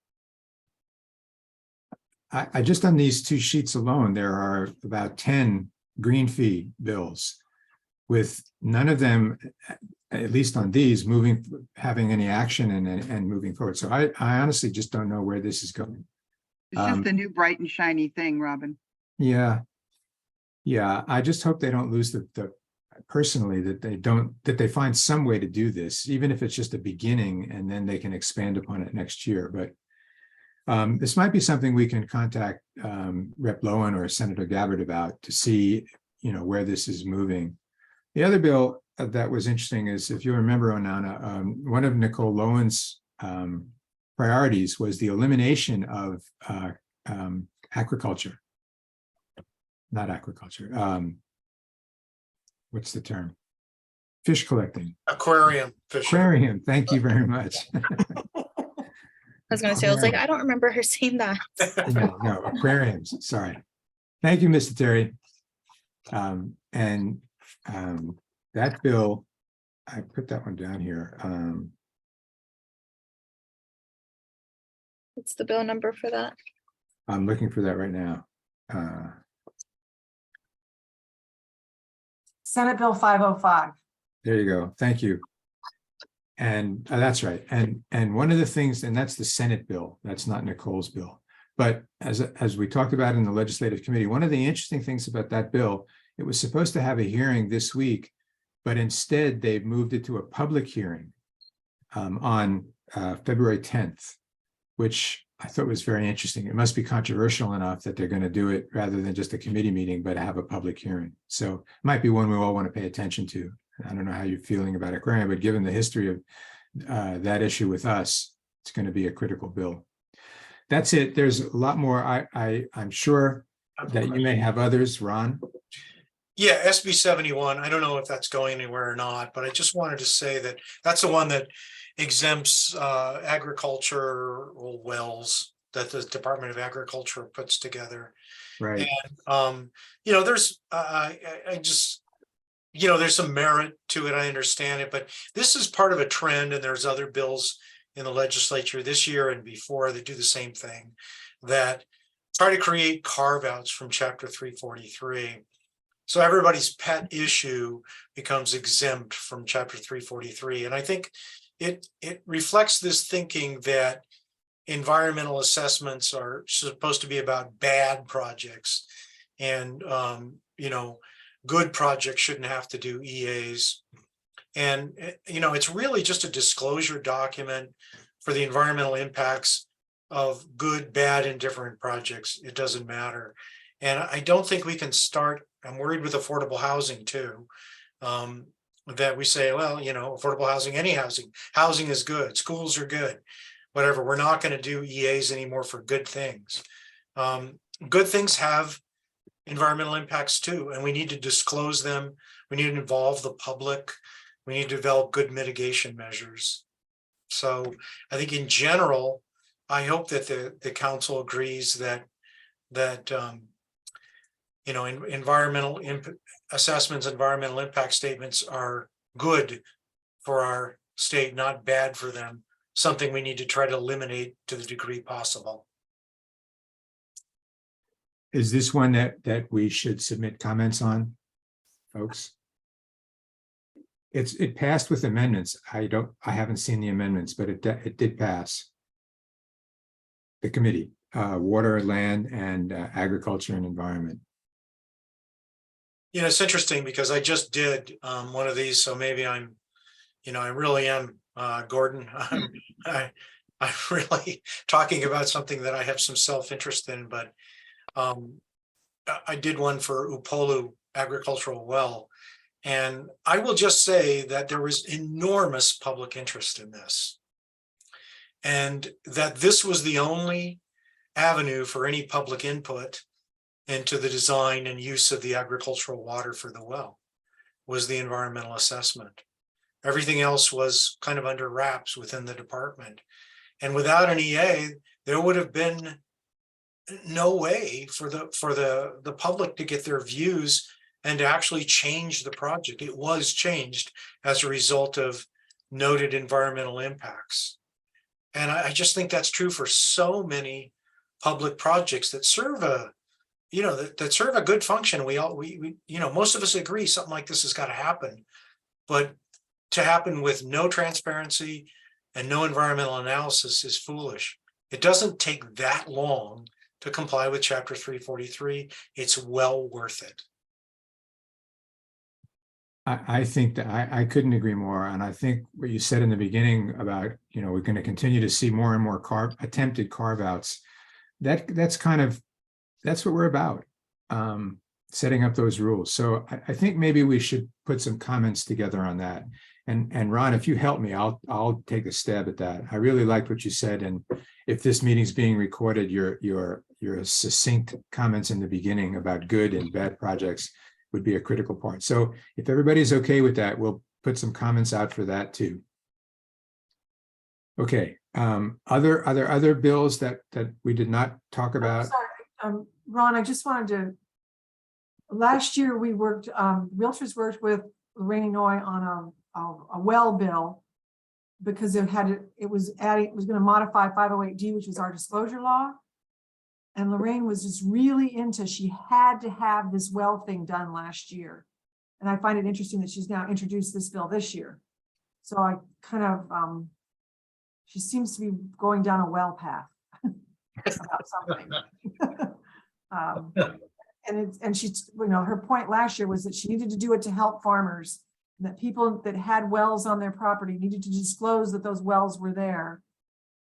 I just on these two sheets alone, there are about 10 green fee bills, with none of them, at least on these, having any action and moving forward. So I honestly just don't know where this is going. It's just the new bright and shiny thing, Robin. Yeah. I just hope they don't lose personally, that they find some way to do this, even if it's just a beginning, and then they can expand upon it next year. But this might be something we can contact Rep. Lowen or Senator Gabbard about to see, where this is moving. The other bill that was interesting is, if you remember, Onana, one of Nicole Lowen's priorities was the elimination of agriculture. Not agriculture. What's the term? Fish collecting. Aquarium fishing. Aquarium. Thank you very much. I was going to say, I was like, I don't remember her saying that. No, aquariums. Sorry. Thank you, Mr. Terry. That bill, I put that one down here. What's the bill number for that? I'm looking for that right now. Senate Bill 505. There you go. Thank you. And that's right. And one of the things, and that's the Senate bill, that's not Nicole's bill. But as we talked about in the legislative committee, one of the interesting things about that bill, it was supposed to have a hearing this week, but instead they've moved it to a public hearing on February 10th, which I thought was very interesting. It must be controversial enough that they're going to do it rather than just a committee meeting, but have a public hearing. So it might be one we all want to pay attention to. I don't know how you're feeling about aquarium, but given the history of that issue with us, it's going to be a critical bill. That's it. There's a lot more. I'm sure that you may have others, Ron. Yeah, SB 71. I don't know if that's going anywhere or not, but I just wanted to say that that's the one that exempts agricultural wells that the Department of Agriculture puts together. Right. And there's there's some merit to it. I understand it, but this is part of a trend, and there's other bills in the legislature this year and before that do the same thing, that try to create carve-outs from Chapter 343. So everybody's pet issue becomes exempt from Chapter 343. And I think it reflects this thinking that environmental assessments are supposed to be about bad projects, and good projects shouldn't have to do EAs. And it's really just a disclosure document for the environmental impacts of good, bad, and different projects. It doesn't matter. And I don't think we can start, I'm worried with affordable housing too, that we say, well, affordable housing, any housing is good, schools are good, whatever. We're not going to do EAs anymore for good things. Good things have environmental impacts too, and we need to disclose them. We need to involve the public. We need to develop good mitigation measures. So I think in general, I hope that the council agrees that environmental assessments, environmental impact statements are good for our state, not bad for them. Something we need to try to eliminate to the degree possible. Is this one that we should submit comments on, folks? it passed with amendments. I haven't seen the amendments, but it did pass. The committee, water, land, and agriculture and environment. You know, it's interesting because I just did one of these, so maybe I'm, you know, I really am Gordon. I'm really talking about something that I have some self-interest in, but I did one for Upolu agricultural well. And I will just say that there was enormous public interest in this. And that this was the only avenue for any public input into the design and use of the agricultural water for the well, was the environmental assessment. Everything else was kind of under wraps within the department. And without an EA, there would have been no way for the public to get their views and to actually change the project. It was changed as a result of noted environmental impacts. And I just think that's true for so many public projects that serve a, you know, that serve a good function. We you know, most of us agree something like this has got to happen, but to happen with no transparency and no environmental analysis is foolish. It doesn't take that long to comply with Chapter 343. It's well worth it. I think that I couldn't agree more. And I think what you said in the beginning about, you know, we're going to continue to see more and more attempted carve-outs. That's what we're about, setting up those rules. So I think maybe we should put some comments together on that. And Ron, if you help me, I'll take a stab at that. I really liked what you said. And if this meeting's being recorded, your succinct comments in the beginning about good and bad projects would be a critical part. So if everybody's okay with that, we'll put some comments out for that too. Okay. Are there other bills that we did not talk about? Sorry, Ron, I just wanted to. Last year we worked. Realtors worked with Lorraine Noy on a well bill because it was going to modify 508D, which was our disclosure law. And Lorraine was just really she had to have this well thing done last year. And I find it interesting that she's now introduced this bill this year. So I kind of, she seems to be going down a well path about something. And she's, you know, her point last year was that she needed to do it to help farmers, and that people that had wells on their property needed to disclose that those wells were there.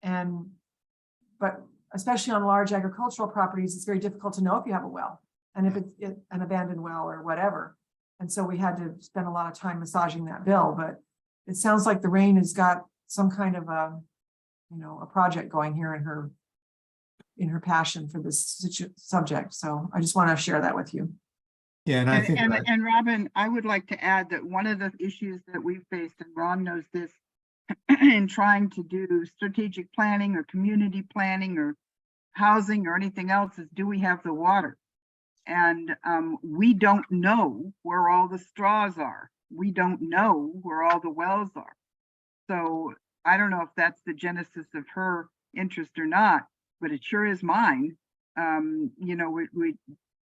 But especially on large agricultural properties, it's very difficult to know if you have a well and if it's an abandoned well or whatever. And so we had to spend a lot of time massaging that bill, but it sounds like Lorraine has got some kind of a project going here in her passion for this subject. So I just want to share that with you. Yeah, and I think and Robin, I would like to add that one of the issues that we faced, and Ron knows this, in trying to do strategic planning or community planning or housing or anything else is, do we have the water? And we don't know where all the straws are. We don't know where all the wells are. So I don't know if that's the genesis of her interest or not, but it sure is mine. You know, we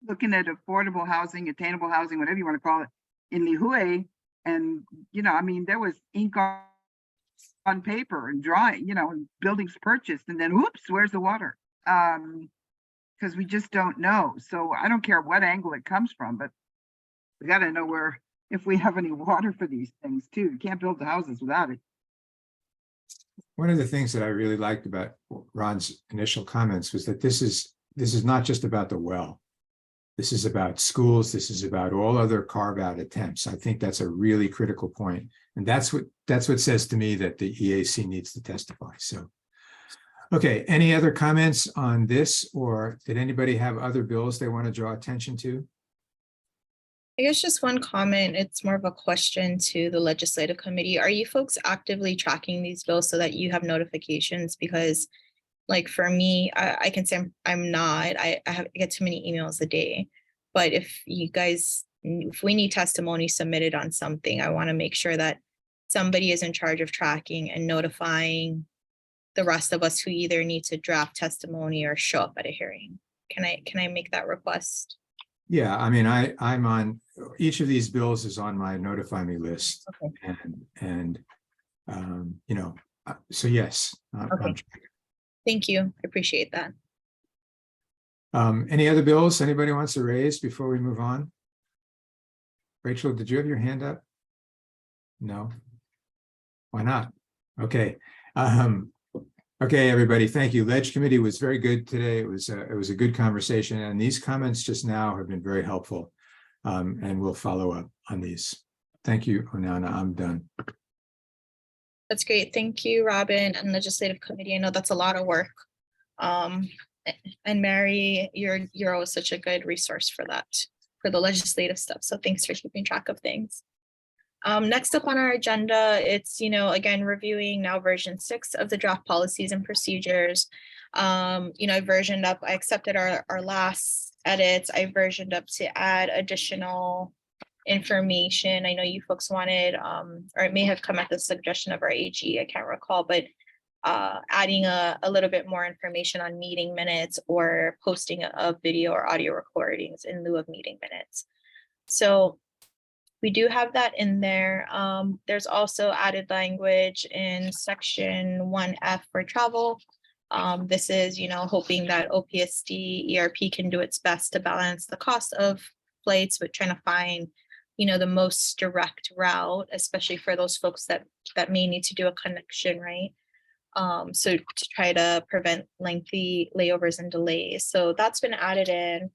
looking at affordable housing, attainable housing, whatever you want to call it, in Lihue. And, you know, I mean, there was ink on paper and drawing, you know, and buildings purchased, and then whoops, where's the water? Because we just don't know. So I don't care what angle it comes from, but we got to know where, if we have any water for these things too. You can't build the houses without it. One of the things that I really liked about Ron's initial comments was that this is not just about the well. This is about schools. This is about all other carve-out attempts. I think that's a really critical point. And that's what says to me that the EAC needs to testify. So, okay, any other comments on this, or did anybody have other bills they want to draw attention to? I guess just one comment. It's more of a question to the legislative committee. Are you folks actively tracking these bills so that you have notifications? Because like for me, I can say I'm not. I get too many emails a day. But if we need testimony submitted on something, I want to make sure that somebody is in charge of tracking and notifying the rest of us who either need to draft testimony or show up at a hearing. Can I make that request? Yeah, I mean, I'm on, each of these bills is on my notify me list. Okay. And, so yes. Okay. Thank you. I appreciate that. Any other bills anybody wants to raise before we move on? Rachel, did you have your hand up? No. Why not? Okay. Okay, everybody, thank you. Ledge Committee was very good today. It was a good conversation, and these comments just now have been very helpful. And we'll follow up on these. Thank you, Onana. I'm done. That's great. Thank you, Robin, and Legislative Committee. I know that's a lot of work. And Mary, you're always such a good resource for that, for the legislative stuff. So thanks for keeping track of things. Next up on our agenda, it's, again, reviewing now version 6 of the draft policies and procedures. I versioned up, I accepted our last edits. I versioned up to add additional information. I know you folks wanted, or it may have come at the suggestion of our AG, I can't recall, but adding a little bit more information on meeting minutes or posting of video or audio recordings in lieu of meeting minutes. So we do have that in there. There's also added language in section 1F for travel. This is, hoping that OPSD ERP can do its best to balance the cost of flights, but trying to find, the most direct route, especially for those folks that may need to do a connection, right? So to try to prevent lengthy layovers and delays. So that's been added in.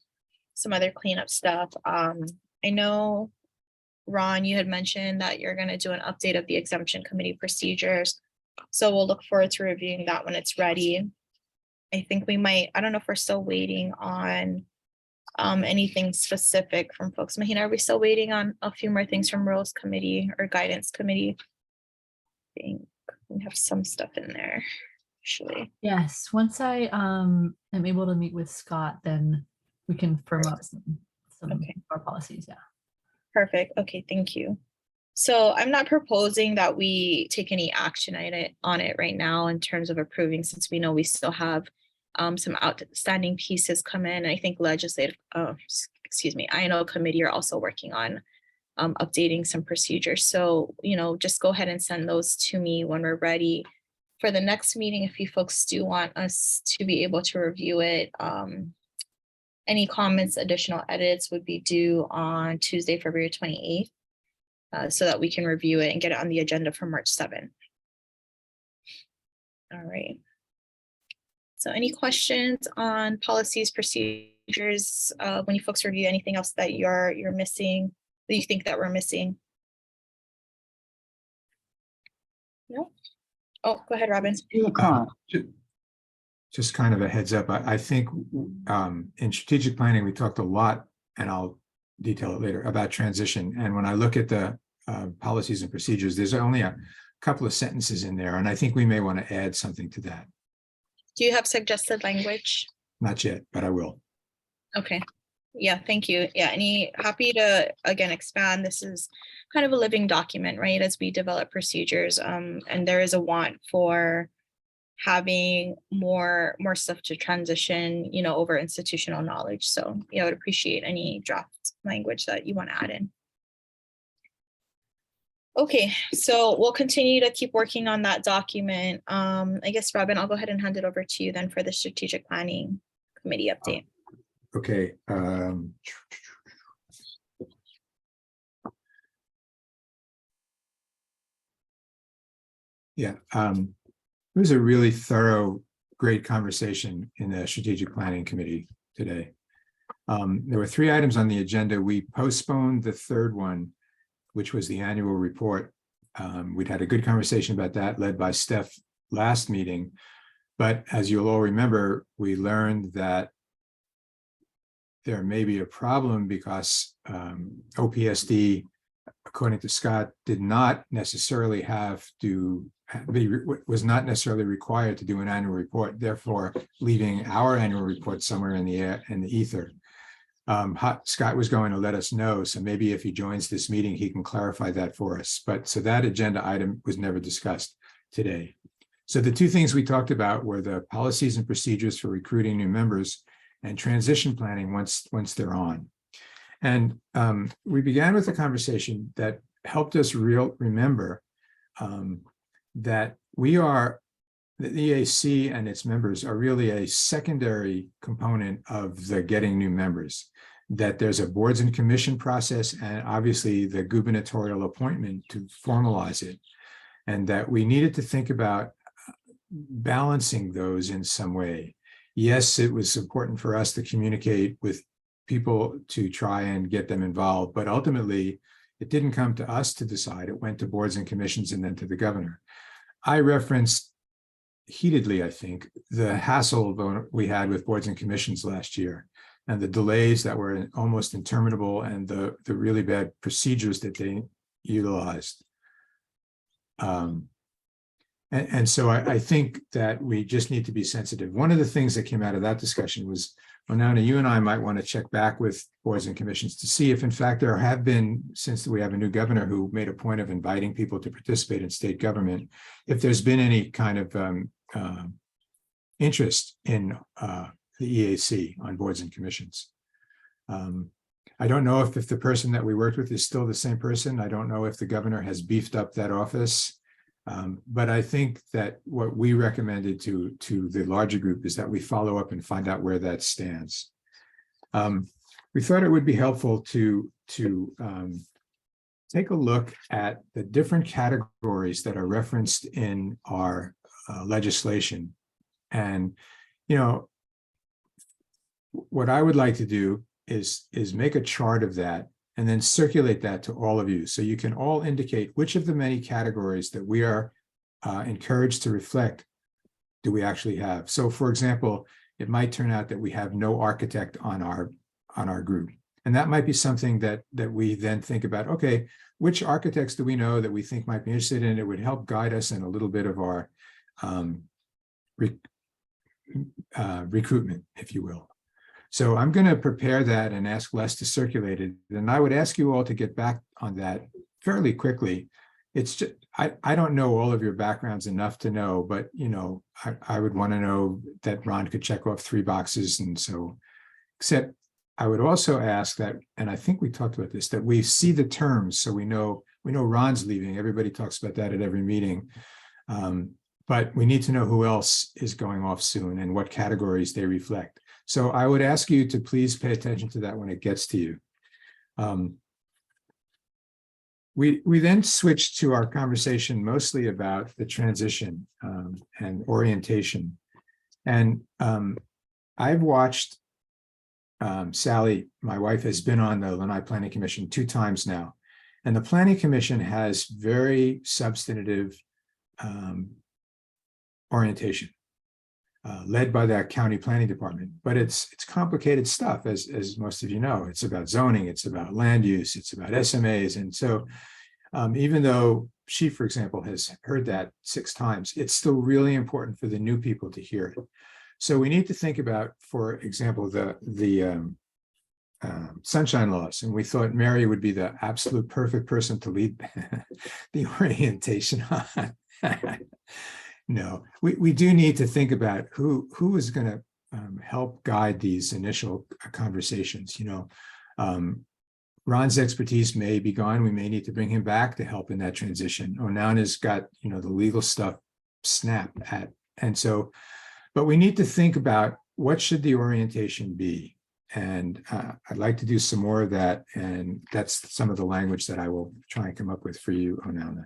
Some other cleanup stuff. I know, Ron, you had mentioned that you're going to do an update of the exemption committee procedures. So we'll look forward to reviewing that when it's ready. I think we might, I don't know if we're still waiting on anything specific from folks. Mahina, are we still waiting on a few more things from Rules Committee or Guidance Committee? I think we have some stuff in there, actually. Yes, once I am able to meet with Scott, then we can firm up some more policies. Yeah. Perfect. Okay, thank you. So I'm not proposing that we take any action on it right now in terms of approving, since we know we still have some outstanding pieces come in. I think INO committee are also working on updating some procedures. So, just go ahead and send those to me when we're ready for the next meeting. If you folks do want us to be able to review it, any comments, additional edits would be due on Tuesday, February 28th, so that we can review it and get it on the agenda for March 7th. All right. So any questions on policies, procedures, when you folks review anything else that you're missing, that you think that we're missing? No? Oh, go ahead, Robin. Just kind of a heads up. I think in strategic planning, we talked a lot, and I'll detail it later, about transition. And when I look at the policies and procedures, there's only a couple of sentences in there, and I think we may want to add something to that. Do you have suggested language? Not yet, but I will. Okay. Yeah, thank you. Yeah, happy to, again, expand. This is kind of a living document, right, as we develop procedures. And there is a want for having more stuff to transition, over institutional knowledge. So yeah, I would appreciate any draft language that you want to add in. Okay, so we'll continue to keep working on that document. I guess, Robin, I'll go ahead and hand it over to you then for the strategic planning committee update. Okay. Yeah. It was a really thorough, great conversation in the strategic planning committee today. There were 3 items on the agenda. We postponed the third one, which was the annual report. We'd had a good conversation about that, led by Steph last meeting. But as you'll all remember, we learned that there may be a problem because OPSD, according to Scott, did not necessarily was not necessarily required to do an annual report, therefore leaving our annual report somewhere in the ether. Scott was going to let us know, so maybe if he joins this meeting, he can clarify that for us. But so that agenda item was never discussed today. So the 2 things we talked about were the policies and procedures for recruiting new members and transition planning once they're on. And we began with a conversation that helped us remember that the EAC and its members are really a secondary component of the getting new members, that there's a boards and commission process and obviously the gubernatorial appointment to formalize it, and that we needed to think about balancing those in some way. Yes, it was important for us to communicate with people to try and get them involved, but ultimately it didn't come to us to decide. It went to boards and commissions and then to the governor. I referenced heatedly, I think, the hassle we had with boards and commissions last year and the delays that were almost interminable and the really bad procedures that they utilized. And so I think that we just need to be sensitive. One of the things that came out of that discussion was, well, Nana, you and I might want to check back with boards and commissions to see if in fact there have been, since we have a new governor who made a point of inviting people to participate in state government, if there's been any kind of interest in the EAC on boards and commissions. I don't know if the person that we worked with is still the same person. I don't know if the governor has beefed up that office. But I think that what we recommended to the larger group is that we follow up and find out where that stands. We thought it would be helpful to take a look at the different categories that are referenced in our legislation. And, you know, what I would like to do is make a chart of that and then circulate that to all of you. So you can all indicate which of the many categories that we are encouraged to reflect do we actually have. So for example, it might turn out that we have no architect on our group. And that might be something that we then think about, okay, which architects do we know that we think might be interested in it? It would help guide us in a little bit of our recruitment, if you will. So I'm going to prepare that and ask Les to circulate it. And I would ask you all to get back on that fairly quickly. It's just, I don't know all of your backgrounds enough to know, but, you know, I would want to know that Ron could check off 3 boxes. And so, except I would also ask that, and I think we talked about this, that we see the terms. So we know Ron's leaving. Everybody talks about that at every meeting. But we need to know who else is going off soon and what categories they reflect. So I would ask you to please pay attention to that when it gets to you. We then switched to our conversation mostly about the transition and orientation. And I've watched Sally, my wife, has been on the Lanai Planning Commission 2 times now. And the Planning Commission has very substantive orientation. Led by that county planning department, but it's complicated stuff, as most of you know. It's about zoning, it's about land use, it's about SMAs, and so even though she, for example, has heard that 6 times, it's still really important for the new people to hear it. So we need to think about, for example, the sunshine laws, and we thought Mary would be the absolute perfect person to lead the orientation on. No, we do need to think about who is going to help guide these initial conversations. You know, Ron's expertise may be gone. We may need to bring him back to help in that transition. Onana's got, you know, the legal stuff snap at. And so, but we need to think about what should the orientation be. And I'd like to do some more of that. And that's some of the language that I will try and come up with for you, Onana.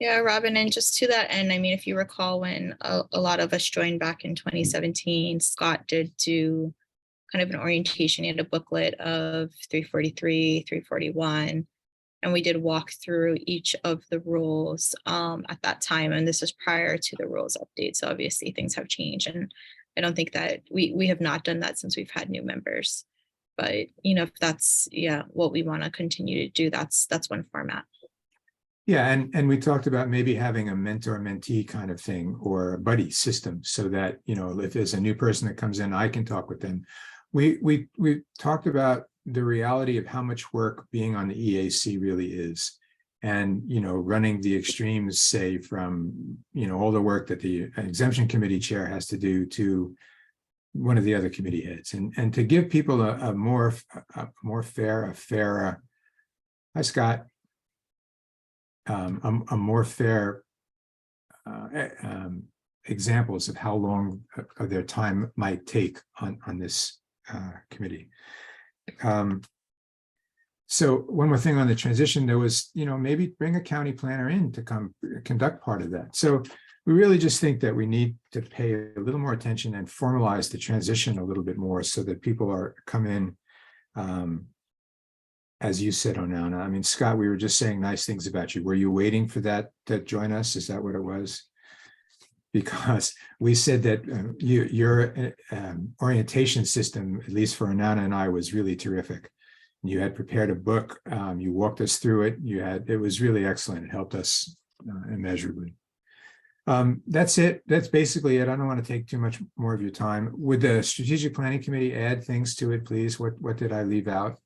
Yeah, Robin, and just to that end, I mean, if you recall when a lot of us joined back in 2017, Scott did do kind of an orientation. He had a booklet of 343, 341, and we did walk through each of the rules at that time. And this was prior to the rules update. So obviously things have changed. And I don't think that we have not done that since we've had new members. But, you know, if that's, what we want to continue to do, that's one format. Yeah, and we talked about maybe having a mentor-mentee kind of thing or a buddy system so that, you know, if there's a new person that comes in, I can talk with them. We talked about the reality of how much work being on the EAC really is. And, you know, running the extremes, say, from, you know, all the work that the exemption committee chair has to do to one of the other committee heads, and to give people a more fairer, hi Scott, a more fair examples of how long of their time might take on this committee. So one more thing on the transition, there was, maybe bring a county planner in to come conduct part of that. So we really just think that we need to pay a little more attention and formalize the transition a little bit more so that people come in, as you said, Onana. I mean, Scott, we were just saying nice things about you. Were you waiting for that to join us? Is that what it was? Because we said that your orientation system, at least for Onana and I, was really terrific. You had prepared a book. You walked us through it. It was really excellent. It helped us immeasurably. That's it. That's basically it. I don't want to take too much more of your time. Would the Strategic Planning Committee add things to it, please? What did I leave out?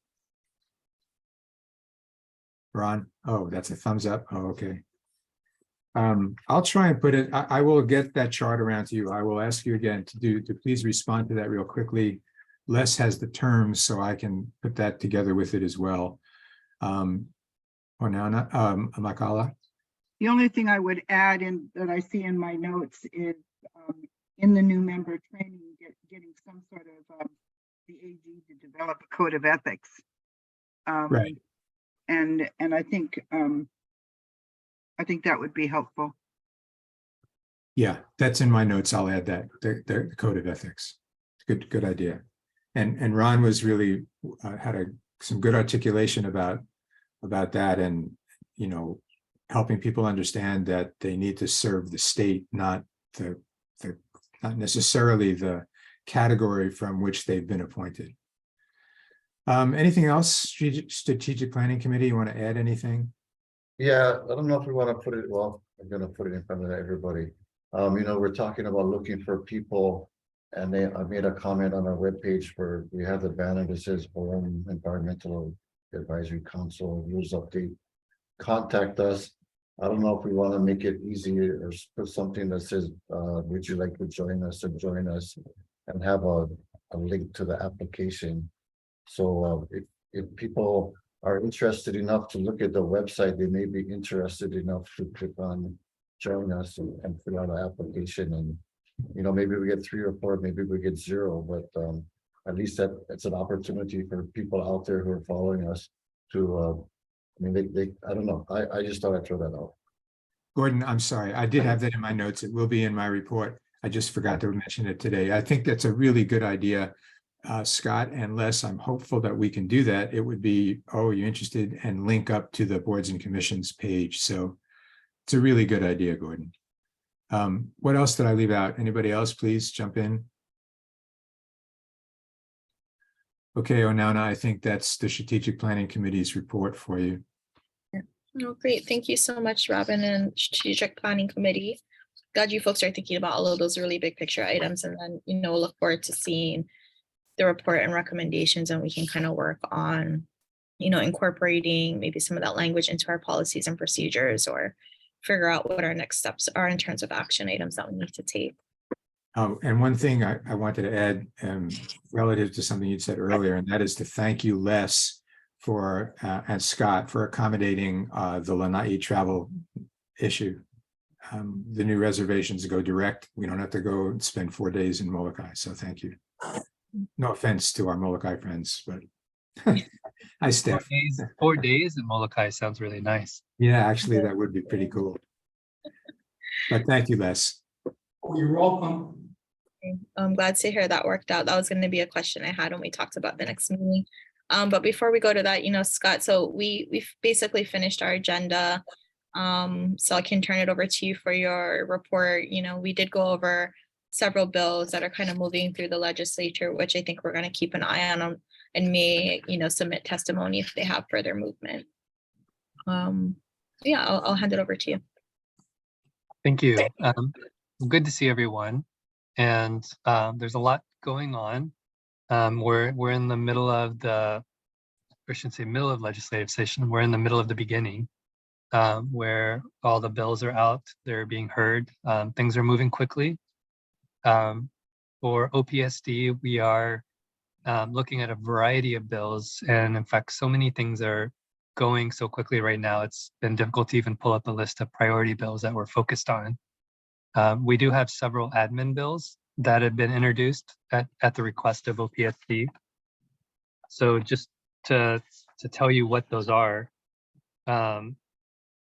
Ron? Oh, that's a thumbs up. Oh, okay. I'll try and put it, I will get that chart around to you. I will ask you again to please respond to that real quickly. Les has the terms, so I can put that together with it as well. Onana, Makala. The only thing I would add that I see in my notes is in the new member training, getting some sort of the AG to develop a code of ethics. Right. And I think that would be helpful. Yeah, that's in my notes. I'll add that the code of ethics. Good idea. And Ron was really had some good articulation about that, and helping people understand that they need to serve the state, not not necessarily the category from which they've been appointed. Anything else? Strategic Planning Committee, you want to add anything? Yeah, I don't know if we want to put it, well, I'm gonna put it in front of everybody. We're talking about looking for people, and I made a comment on our webpage where we have the banner that says Home Environmental Advisory Council Rules Update. Contact us. I don't know if we want to make it easier or put something that says, would you like to join us, and have a link to the application. So if people are interested enough to look at the website, they may be interested enough to click on join us and fill out an application. And maybe we get 3 or 4, maybe we get 0, but at least it's an opportunity for people out there who are following us to I don't know. I just thought I'd throw that out. Gordon, I'm sorry. I did have that in my notes. It will be in my report. I just forgot to mention it today. I think that's a really good idea. Scott and Les, I'm hopeful that we can do that. It would be, are you interested, and link up to the boards and commissions page. So it's a really good idea, Gordon. What else did I leave out? Anybody else, please jump in. Okay, Onana, I think that's the Strategic Planning Committee's report for you. Oh, great. Thank you so much, Robin and Strategic Planning Committee. Glad you folks are thinking about all of those really big picture items, and then, look forward to seeing the report and recommendations, and we can kind of work on, incorporating maybe some of that language into our policies and procedures, or figure out what our next steps are in terms of action items that we need to take. And one thing I wanted to add relative to something you'd said earlier, and that is to thank you, Les, and Scott, for accommodating the Lanai travel issue. The new reservations go direct. We don't have to go and spend 4 days in Molokai. So thank you. No offense to our Molokai friends, but hi, Steph. 4 days in Molokai sounds really nice. Yeah, actually, that would be pretty cool. But thank you, Les. You're welcome. I'm glad to hear that worked out. That was going to be a question I had when we talked about the next meeting. But before we go to that, Scott, so we've basically finished our agenda. So I can turn it over to you for your report. We did go over several bills that are kind of moving through the legislature, which I think we're going to keep an eye on and may, submit testimony if they have further movement. Yeah, I'll hand it over to you. Thank you. Good to see everyone. And there's a lot going on. We're in the middle of I shouldn't say middle of legislative session. We're in the middle of the beginning, where all the bills are out. They're being heard. Things are moving quickly. for OPSD, we are looking at a variety of bills. And in fact, so many things are going so quickly right now, it's been difficult to even pull up a list of priority bills that we're focused on. We do have several admin bills that have been introduced at the request of OPSD. So just to tell you what those are,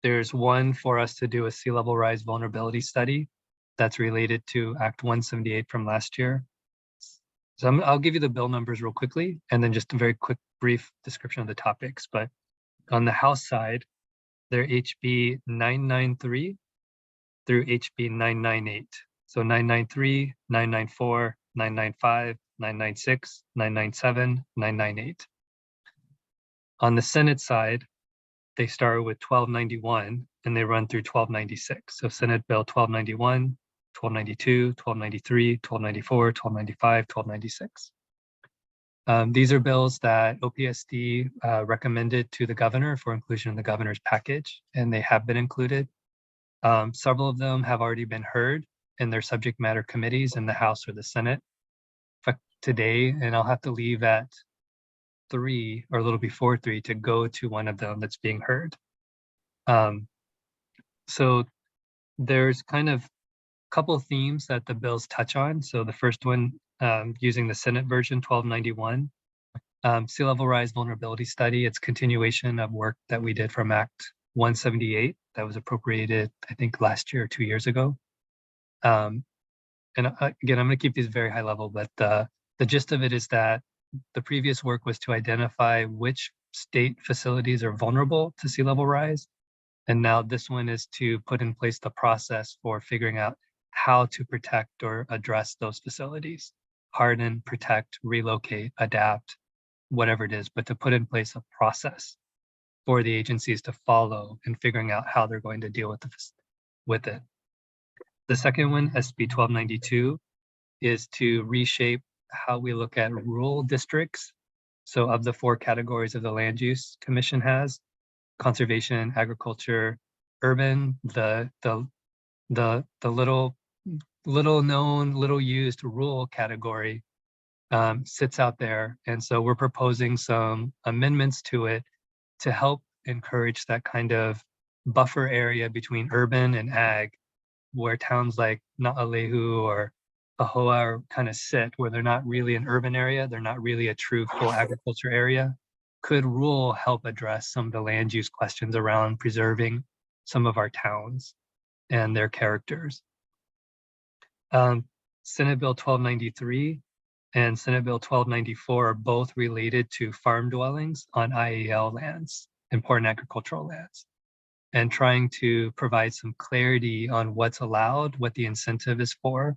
there's one for us to do a sea level rise vulnerability study that's related to Act 178 from last year. So I'll give you the bill numbers real quickly, and then just a very quick, brief description of the topics. But on the House side, they're HB 993 through HB 998. So 993, 994, 995, 996, 997, 998. On the Senate side, they start with 1291 and they run through 1296. So Senate Bill 1291, 1292, 1293, 1294, 1295, 1296. These are bills that OPSD recommended to the governor for inclusion in the governor's package, and they have been included. Several of them have already been heard in their subject matter committees in the House or the Senate. In fact, today, and I'll have to leave at 3 or a little before 3 to go to one of them that's being heard. So there's kind of a couple of themes that the bills touch on. So the first one, using the Senate version 1291, sea level rise vulnerability study, it's continuation of work that we did from Act 178 that was appropriated, I think, last year or 2 years ago. And again, I'm going to keep these very high level, but the gist of it is that the previous work was to identify which state facilities are vulnerable to sea level rise. And now this one is to put in place the process for figuring out how to protect or address those facilities, harden, protect, relocate, adapt, whatever it is, but to put in place a process for the agencies to follow in figuring out how they're going to deal with it. The second one, SB 1292, is to reshape how we look at rural districts. So of the 4 categories of the Land Use Commission has, conservation, agriculture, urban, the little known, little used rural category sits out there. And so we're proposing some amendments to it to help encourage that kind of buffer area between urban and ag, where towns like Naalehu or Ahoa kind of sit, where they're not really an urban area, they're not really a true full agriculture area. Could rural help address some of the land use questions around preserving some of our towns and their characters? Senate Bill 1293 and Senate Bill 1294 are both related to farm dwellings on IAL lands, important agricultural lands, and trying to provide some clarity on what's allowed, what the incentive is for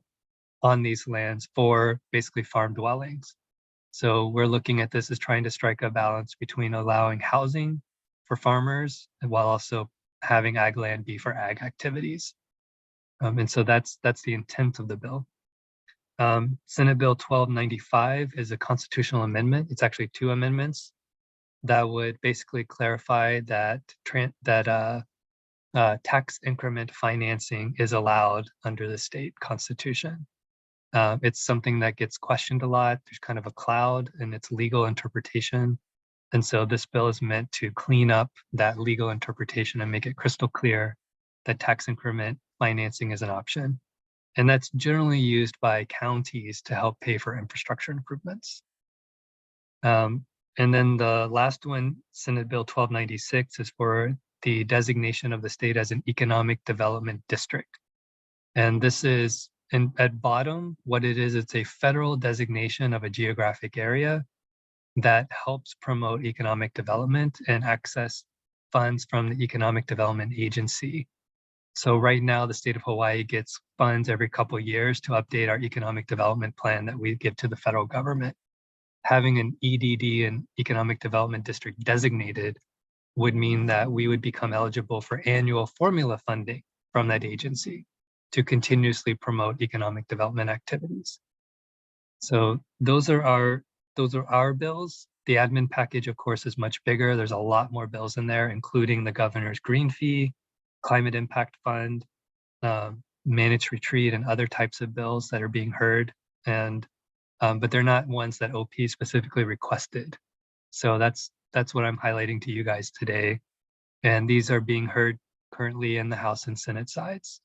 on these lands for basically farm dwellings. So we're looking at this as trying to strike a balance between allowing housing for farmers and while also having ag land be for ag activities. And so that's the intent of the bill. Senate Bill 1295 is a constitutional amendment. It's actually 2 amendments that would basically clarify that tax increment financing is allowed under the state constitution. It's something that gets questioned a lot. There's kind of a cloud in its legal interpretation. And so this bill is meant to clean up that legal interpretation and make it crystal clear that tax increment financing is an option. And that's generally used by counties to help pay for infrastructure improvements. And then the last one, Senate Bill 1296, is for the designation of the state as an economic development district. And this is, at bottom, what it is, it's a federal designation of a geographic area that helps promote economic development and access funds from the Economic Development Agency. So right now, the state of Hawaii gets funds every couple of years to update our economic development plan that we give to the federal government. Having an EDD, an Economic Development District designated, would mean that we would become eligible for annual formula funding from that agency to continuously promote economic development activities. So those are our bills. The admin package, of course, is much bigger. There's a lot more bills in there, including the governor's green fee, climate impact fund, managed retreat, and other types of bills that are being heard and but they're not ones that OP specifically requested. So that's what I'm highlighting to you guys today. And these are being heard currently in the House and Senate sides.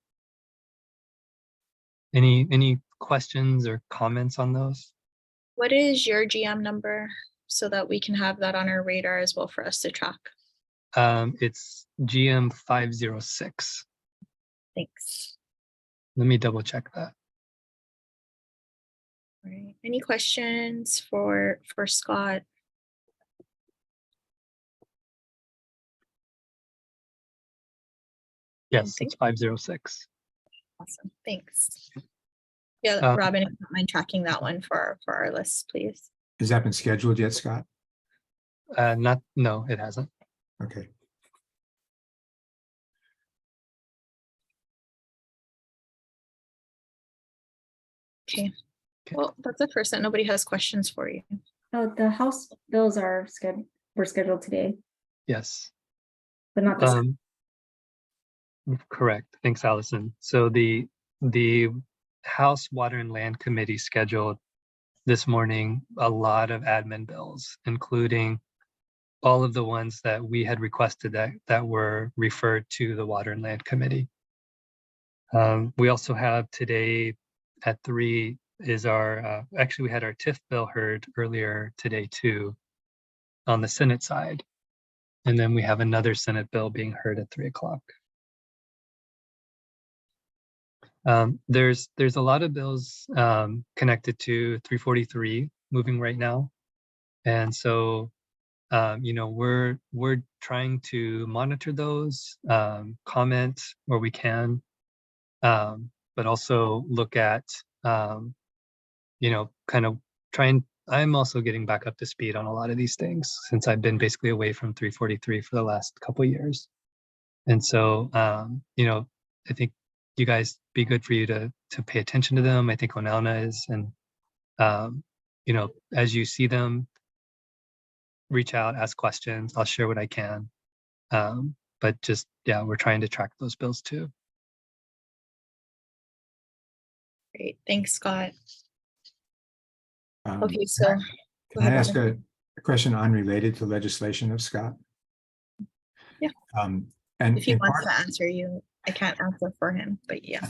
Any questions or comments on those? What is your GM number so that we can have that on our radar as well for us to track? It's GM 506. Thanks. Let me double check that. All right. Any questions for Scott? Yes, it's 506. Awesome. Thanks. Yeah, Robin, if you don't mind tracking that one for our list, please. Has that been scheduled yet, Scott? No, it hasn't. Okay. Okay. Well, that's the first that nobody has questions for you. Oh, the House bills were scheduled today, Yes. but not this. Correct. Thanks, Allison. So the House Water and Land Committee scheduled this morning a lot of admin bills, including all of the ones that we had requested that were referred to the Water and Land Committee. We also have today at 3 is our, actually we had our TIF bill heard earlier today too on the Senate side. And then we have another Senate bill being heard at 3 o'clock. There's a lot of bills connected to 343 moving right now. And so, you know, we're trying to monitor those, comment where we can, but also look at, you know, kind of I'm also getting back up to speed on a lot of these things since I've been basically away from 343 for the last couple of years. And so, you know, I think you guys be good for you to pay attention to them. I think Onalna is, and you know, as you see them, reach out, ask questions. I'll share what I can. But just, yeah, we're trying to track those bills too. Great, thanks, Scott. Okay, so can I ask a question unrelated to legislation of Scott? Yeah. And if he wants to answer you, I can't answer for him, but yeah.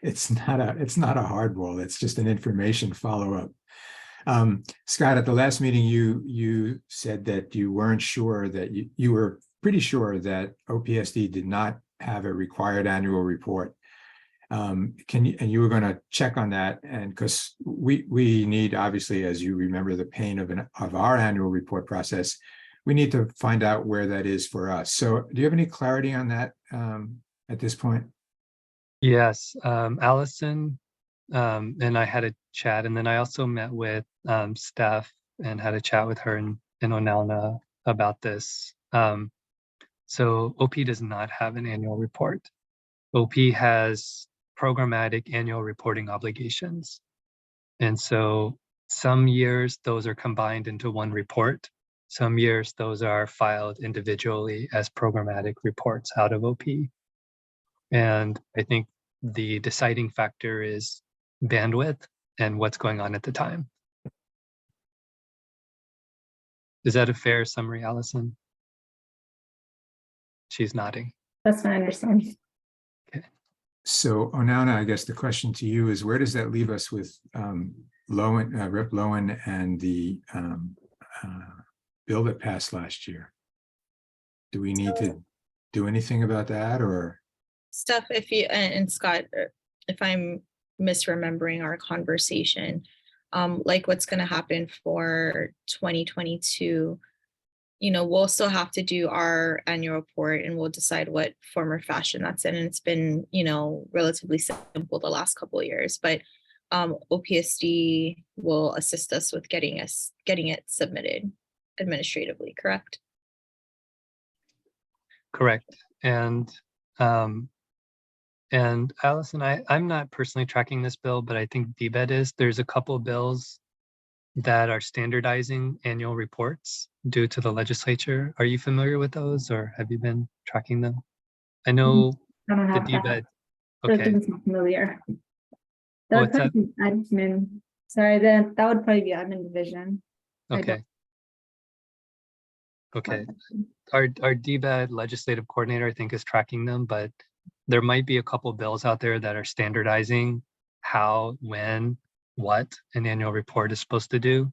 it's not a hardball. It's just an information follow-up. Scott, at the last meeting, you said that you weren't sure that you were pretty sure that OPSD did not have a required annual report. And you were going to check on that, and because we need, obviously, as you remember, the pain of our annual report process, we need to find out where that is for us. So do you have any clarity on that at this point? Yes, Allison and I had a chat, and then I also met with Steph and had a chat with her and Onalna about this. So OP does not have an annual report. OP has programmatic annual reporting obligations. And so some years those are combined into one report. Some years those are filed individually as programmatic reports out of OP. And I think the deciding factor is bandwidth and what's going on at the time. Is that a fair summary, Allison? She's nodding. That's my understanding. Okay. So Onalna, I guess the question to you is, where does that leave us with Rep. Lowen and the bill that passed last year? Do we need to do anything about that, or? Steph, if you, and Scott, if I'm misremembering our conversation, like what's going to happen for 2022, you know, we'll still have to do our annual report and we'll decide what form or fashion that's in. And it's been, you know, relatively simple the last couple of years, but OPSD will assist us with getting it submitted administratively, correct? Correct. And Allison, I'm not personally tracking this bill, but I think DBED is. There's a couple of bills that are standardizing annual reports due to the legislature. Are you familiar with those, or have you been tracking them? I know I don't have the DBED. that. Okay. That doesn't sound familiar. That What's would that? probably be admin. Sorry, that would probably be admin division. I Okay. don't- Okay. Our DBED legislative coordinator, I think, is tracking them, but there might be a couple bills out there that are standardizing how, when, what an annual report is supposed to do.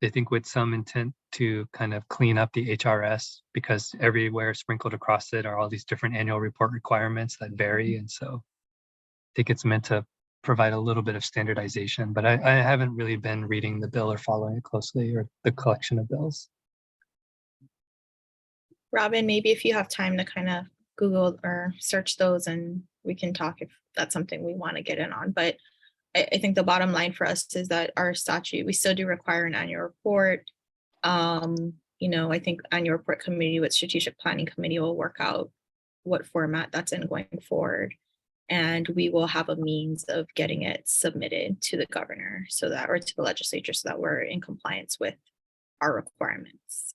I think with some intent to kind of clean up the HRS, because everywhere sprinkled across it are all these different annual report requirements that vary. And so I think it's meant to provide a little bit of standardization, but I haven't really been reading the bill or following it closely, or the collection of bills. Robin, maybe if you have time to kind of Google or search those and we can talk if that's something we want to get in on. But I think the bottom line for us is that our statute, we still do require an annual report. You know, I think annual report committee with strategic planning committee will work out what format that's in going forward. And we will have a means of getting it submitted to the governor so that, or to the legislature, so that we're in compliance with our requirements.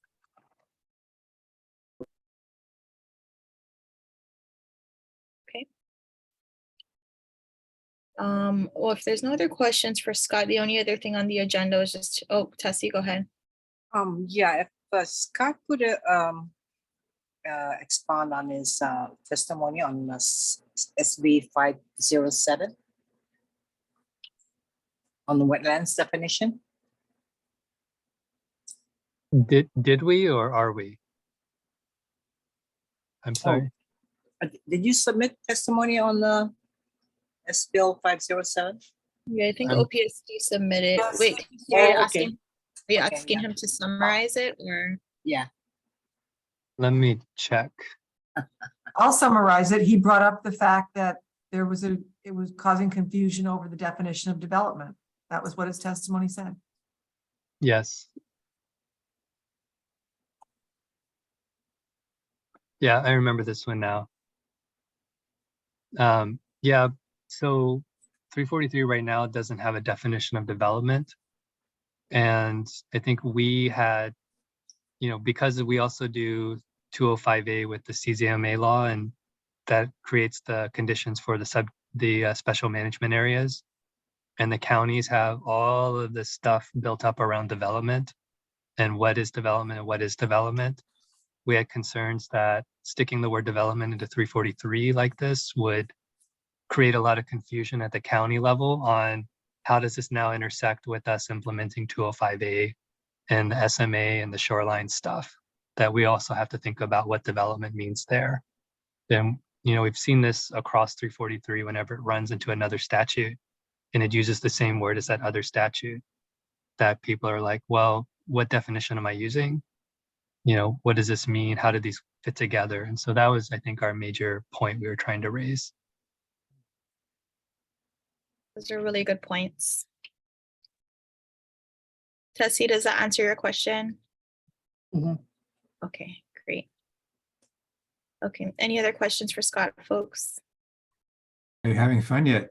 Okay. Well, if there's no other questions for Scott, the only other thing on the agenda is just, oh, Tessie, go ahead. Yeah, if Scott could expand on his testimony on SB 507 on the wetlands definition. Did we, or are we? I'm sorry. Did you submit testimony on the S Bill 507? Yeah, I think I'm- OPSD submitted. Yes. Wait, are you Oh, asking, okay. are you Okay, asking him to summarize it or? Yeah. Let me check. I'll summarize it. He brought up the fact that it was causing confusion over the definition of development. That was what his testimony said. Yes. Yeah, I remember this one now. Yeah, so 343 right now doesn't have a definition of development. And I think we had, you know, because we also do 205A with the CZMA law, and that creates the conditions for the special management areas. And the counties have all of this stuff built up around development and what is development and what is development. We had concerns that sticking the word development into 343 like this would create a lot of confusion at the county level on how does this now intersect with us implementing 205A and the SMA and the shoreline stuff, that we also have to think about what development means there. Then, you know, we've seen this across 343 whenever it runs into another statute and it uses the same word as that other statute, that people are like, well, what definition am I using? You know, what does this mean? How do these fit together? And so that was, I think, our major point we were trying to raise. Those are really good points. Tessie, does that answer your question? Mhm. Okay, great. Okay, any other questions for Scott, folks? Are you having fun yet?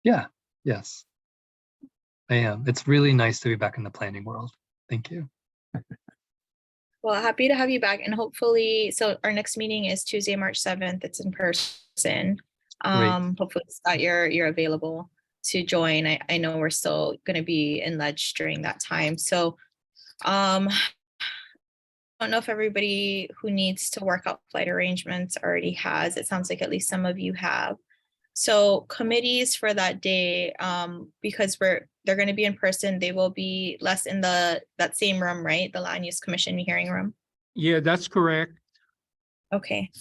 Yeah, yes, I am. It's really nice to be back in the planning world. Thank you. Well, happy to have you back and hopefully, so our next meeting is Tuesday, March 7th. It's in person. Hopefully Scott, you're available to join. I know we're still going to be in Ledge during that time. So I don't know if everybody who needs to work out flight arrangements already has. It sounds like at least some of you have. So committees for that day, because they're going to be in person, they will be less in that same room, right? The Land Use Commission hearing room. Yeah, that's correct. Okay.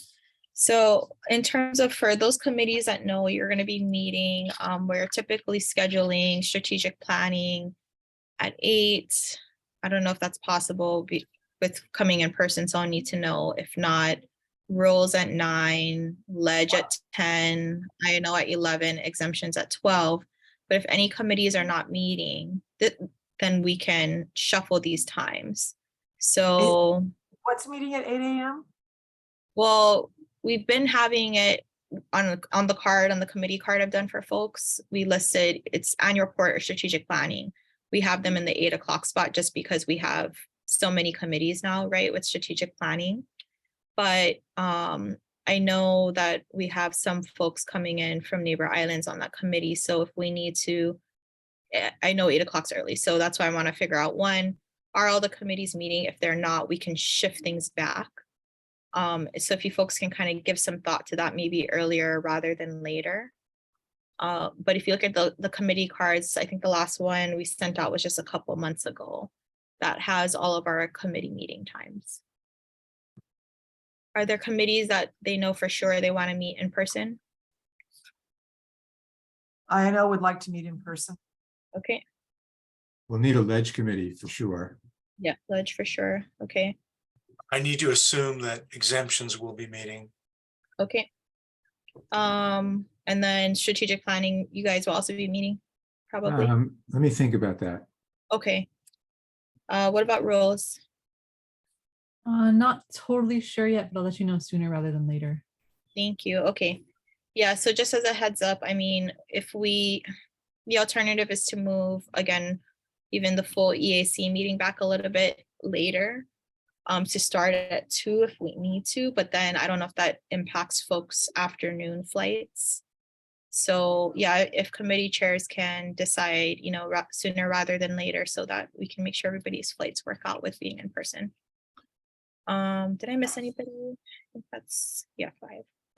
So in terms of for those committees that know you're going to be meeting, we're typically scheduling strategic planning at 8. I don't know if that's possible with coming in person, so I'll need to know. If not, rules at 9, ledge at 10, I know at 11, exemptions at 12. But if any committees are not meeting, then we can shuffle these times. So What's meeting at 8 a.m.? well, we've been having it on the card, on the committee card I've done for folks. We listed it's annual report or strategic planning. We have them in the 8 o'clock spot just because we have so many committees now, right, with strategic planning. But I know that we have some folks coming in from neighbor islands on that committee, so if we need to, I know 8 o'clock's early, so that's why I want to figure out, one, are all the committees meeting? If they're not, we can shift things back. So if you folks can kind of give some thought to that, maybe earlier rather than later. But if you look at the committee cards, I think the last one we sent out was just a couple months ago. That has all of our committee meeting times. Are there committees that they know for sure they want to meet in person? I know would like to meet in person. Okay, We'll need a ledge committee for sure. yeah, pledge for sure. Okay, I need to assume that exemptions will be meeting. okay. And then strategic planning, you guys will also be meeting, probably. Let me think about that. Okay. What about rules? Not totally sure yet, but I'll let you know sooner rather than later. Thank you. Okay. Yeah, so just as a heads up, I mean, the alternative is to move, again, even the full EAC meeting back a little bit later, to start at 2 if we need to, but then I don't know if that impacts folks' afternoon flights. So yeah, if committee chairs can decide, sooner rather than later, so that we can make sure everybody's flights work out with being in person. Did I miss anybody? I think that's, yeah, 5.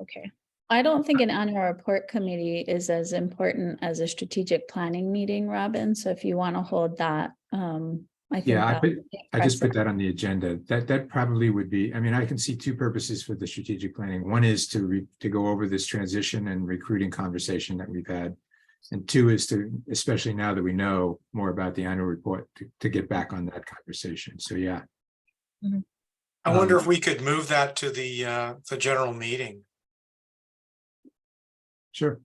Okay. I don't think an annual report committee is as important as a strategic planning meeting, Robin. So if you want to hold that, I think. Yeah, that would be I just put preferable. that on the agenda. That probably would be, I mean, I can see 2 purposes for the strategic planning. One is to go over this transition and recruiting conversation that we've had. And 2 is to, especially now that we know more about the annual report, to get back on that conversation. So, yeah. I wonder if we could move that to the general meeting, Sure.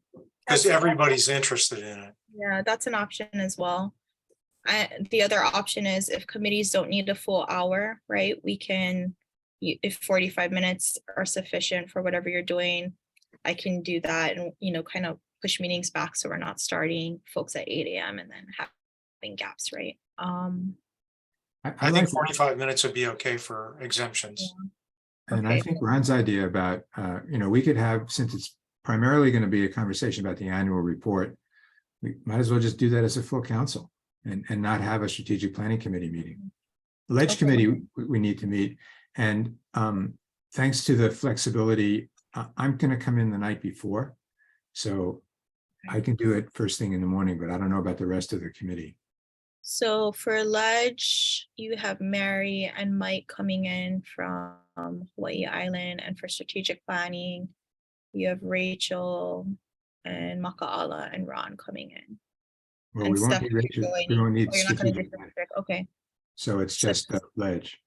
because everybody's interested in it. Yeah, that's an option as well. The other option is if committees don't need a full hour, right? We can, if 45 minutes are sufficient for whatever you're doing, I can do that and, kind of push meetings back so we're not starting folks at 8 a.m. and then having gaps, right? I think 45 minutes would be okay for exemptions. And I think Ron's idea about, we could have, since it's primarily going to be a conversation about the annual report, we might as well just do that as a full council and not have a strategic planning committee meeting. The ledge committee, we need to meet. And thanks to the flexibility, I'm going to come in the night before. So I can do it first thing in the morning, but I don't know about the rest of the committee. So for ledge, you have Mary and Mike coming in from Hawaii Island, and for strategic planning, you have Rachel and Makaala and Ron coming in. Well, And we won't Steph, need you're Rachel, going- we won't need Oh, you're not gonna do strategic planning. strategic, okay. So it's just a ledge.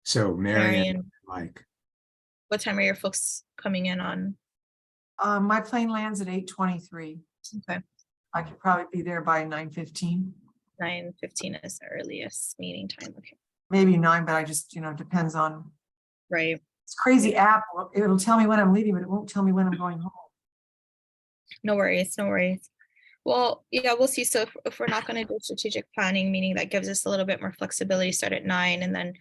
So Mary and Mike. What time are your folks coming in on? My plane lands at 8:23. Okay, I could probably be there by 9:15, 9:15 is the earliest meeting time, okay, maybe 9, but I just, depends on, right? it's crazy app. It'll tell me when I'm leaving, but it won't tell me when I'm going home. No worries, no worries. Well, yeah, we'll see. So if we're not gonna do strategic planning, meaning that gives us a little bit more flexibility, start at 9, and then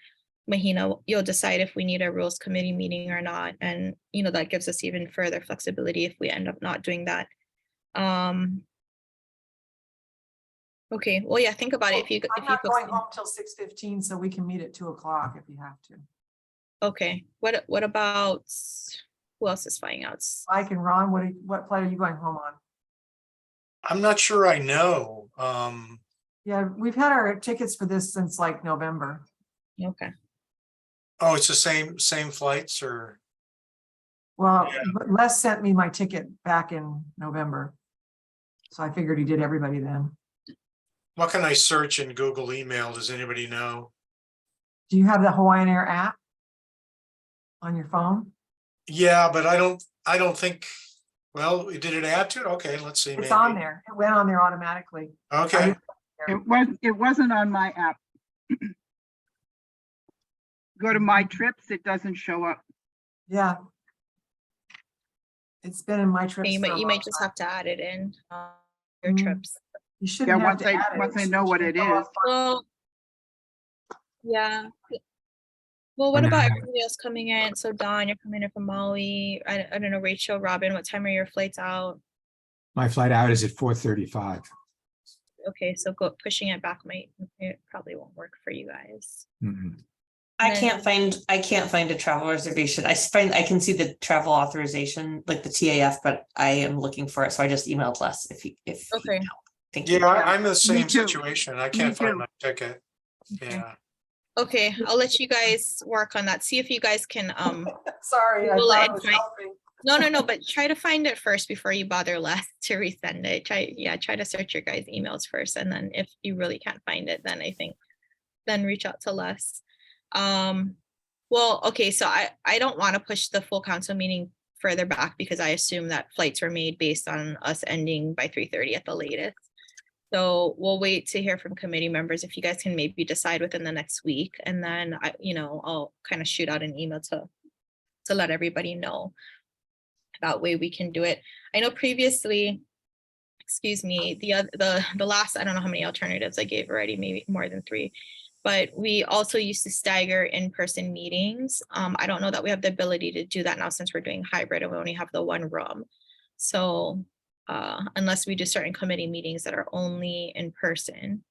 Mahina, you'll decide if we need a rules committee meeting or not. And, that gives us even further flexibility if we end up not doing that. Okay, well, yeah, think about it. I'm not going home till 6:15, so we can meet at 2 o'clock if you have to. Okay, what about, who else is flying out? Mike and Ron, what flight are you going home on? I'm not sure I know. Yeah, we've had our tickets for this since like November. Okay. Oh, it's the same flights or? Well, but Les sent me my ticket back in November. So I figured he did everybody then. What can I search in Google email? Does anybody know? Do you have the Hawaiian Air app on your phone? Yeah, but I don't think, well, did it add to it? Okay, let's see. It's maybe. on there. It went on there automatically. Okay. It wasn't on my app. Go to my trips, it doesn't show up. Yeah. It's been in my trips. You for a might long just time. have to add it in your trips. You shouldn't have to add it. Once I know what it is. Well, yeah. Well, what For about now. everybody else coming in? So Dawn, you're coming in from Maui. I don't know, Rachel, Robin, what time are your flights out? My flight out is at 4:35. Okay, so pushing it back it probably won't work for you guys. Mhm. I Then- can't find a travel reservation. I can see the travel authorization, like the TAF, but I am looking for it. So I just emailed Les if Okay. thank you. Yeah, I'm in the same too. situation. I can't find too. my ticket. Okay. Yeah. Okay, I'll let you guys work on that. See if you guys can Sorry, I Google thought it I was and try- helping. No, but try to find it first before you bother Les to resend it. Try to search your guys' emails first, and then if you really can't find it, then I think then reach out to Les. Well, okay, so I don't want to push the full council meeting further back because I assume that flights were made based on us ending by 3:30 at the latest. So we'll wait to hear from committee members if you guys can maybe decide within the next week, and then I'll kind of shoot out an email to let everybody know. That way we can do it. I know previously, excuse me, the last, I don't know how many alternatives I gave already, maybe more than 3, but we also used to stagger in-person meetings. I don't know that we have the ability to do that now since we're doing hybrid and we only have the one room. So unless we do certain committee meetings that are only in person,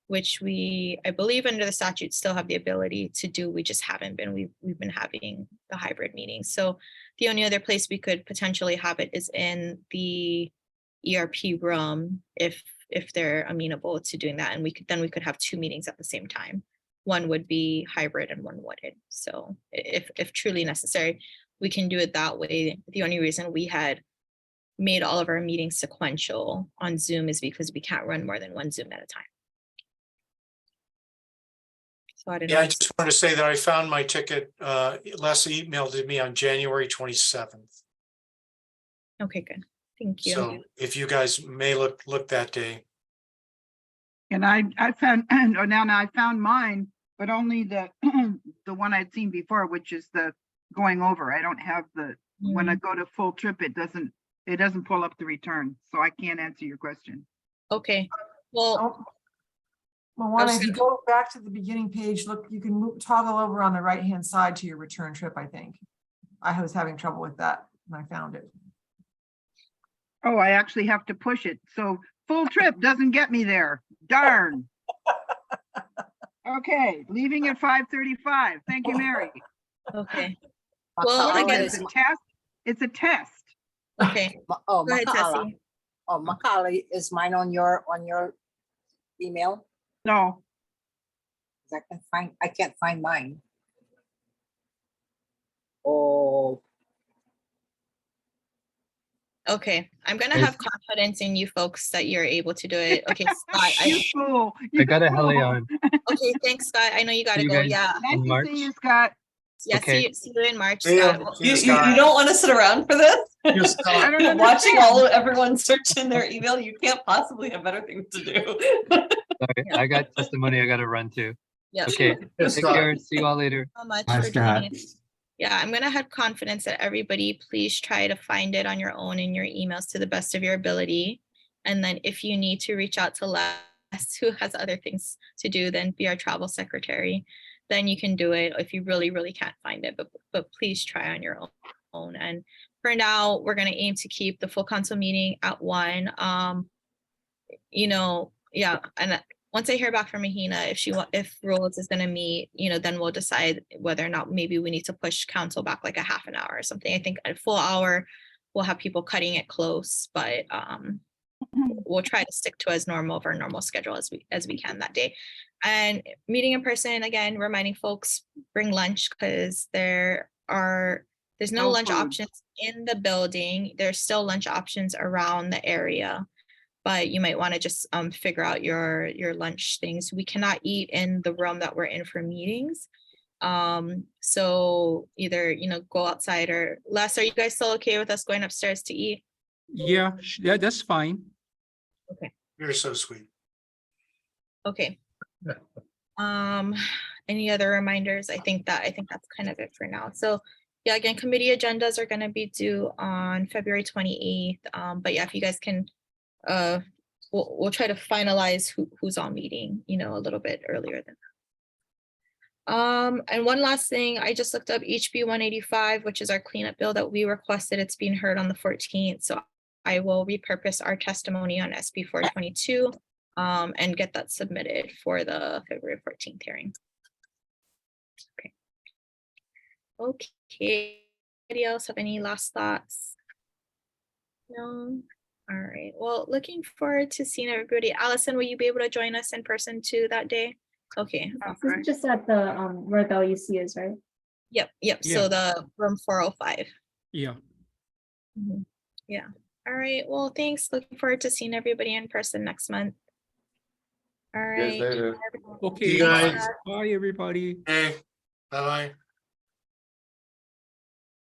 which I believe under the statute still have the ability to do, we just haven't been, we've been having the hybrid meetings. So the only other place we could potentially have it is in the ERP room if they're amenable to doing that. And we could have 2 meetings at the same time. One would be hybrid and one wouldn't. So if truly necessary, we can do it that way. The only reason we had made all of our meetings sequential on Zoom is because we can't run more than one Zoom at a time. So I don't know. Yeah, I just wanted to say that I found my ticket. Les emailed it me on January 27th. Okay, good. Thank you. So if you guys may look that day. And I found, now I found mine, but only the one I'd seen before, which is the going over. I don't have when I go to full trip, it doesn't pull up the return. So I can't answer your question. Okay, well, Moana, if you go back to the beginning page, look, you can toggle over on the right-hand side to your return trip, I think. I was having trouble with that when I found it. Oh, I actually have to push it. So full trip doesn't get me there. Darn. Okay, leaving at 5:35. Thank you, Mary. Okay. Well, What is again, this, a test? It's a test. okay. Oh, Go ahead, Makala. Tessie. Oh, Makala, is mine on your email? No. I can't find mine. Oh. Okay, I'm gonna have confidence in you folks that you're able to do it. Okay, Scott. You fool. I got a heli on. Okay, thanks, Scott. I know you gotta See you go. guys Yeah. in Nice March. to see you, Scott. Yeah, Okay. see you in March, See ya. Scott. See ya, You Scott. don't want to sit around for this? Just I don't understand. Watching everyone search in their email, you can't possibly have better things to do. Sorry, I got testimony I got to run to. Yep. Okay, Yes, take Scott. care. See you all later. So much Hi, for Scott. joining. Yeah, I'm gonna have confidence that everybody, please try to find it on your own in your emails to the best of your ability. And then if you need to reach out to Les, who has other things to do than be our travel secretary, then you can do it if you really, really can't find it, but please try on your own. And for now, we're gonna aim to keep the full council meeting at 1. Yeah, and once I hear back from Mahina, if Rules is gonna meet, then we'll decide whether or not maybe we need to push council back like a half an hour or something. I think a full hour, we'll have people cutting it close, but we'll try to stick to as normal of our normal schedule as we can that day. And meeting in person, again, reminding folks, bring lunch because there's no lunch food. options in the building. There's still lunch options around the area, but you might want to just figure out your lunch things. We cannot eat in the room that we're in for meetings. So either, go outside or Les, are you guys still okay with us going upstairs to eat? Yeah, that's fine. Okay. You're so sweet. Okay. Any other reminders? I think that's kind of it for now. So yeah, again, committee agendas are going to be due on February 28th. But yeah, if you guys can, we'll try to finalize who's on meeting, a little bit earlier than And one last thing, I just looked up HB 185, which is our cleanup bill that we requested. It's being heard on the 14th. So I will repurpose our testimony on SB 422 and get that submitted for the February 14th hearing. Okay. Anybody else have any last thoughts? No. All right. Well, looking forward to seeing everybody. Allison, will you be able to join us in person too that day? Okay. This is just at the where the LUC is, right? Yep. So the room 405. Yeah. Yeah. All right. Well, thanks. Looking forward to seeing everybody in person next month. All Guys right. later. Okay. You guys. Bye, everybody. Hey, bye-bye.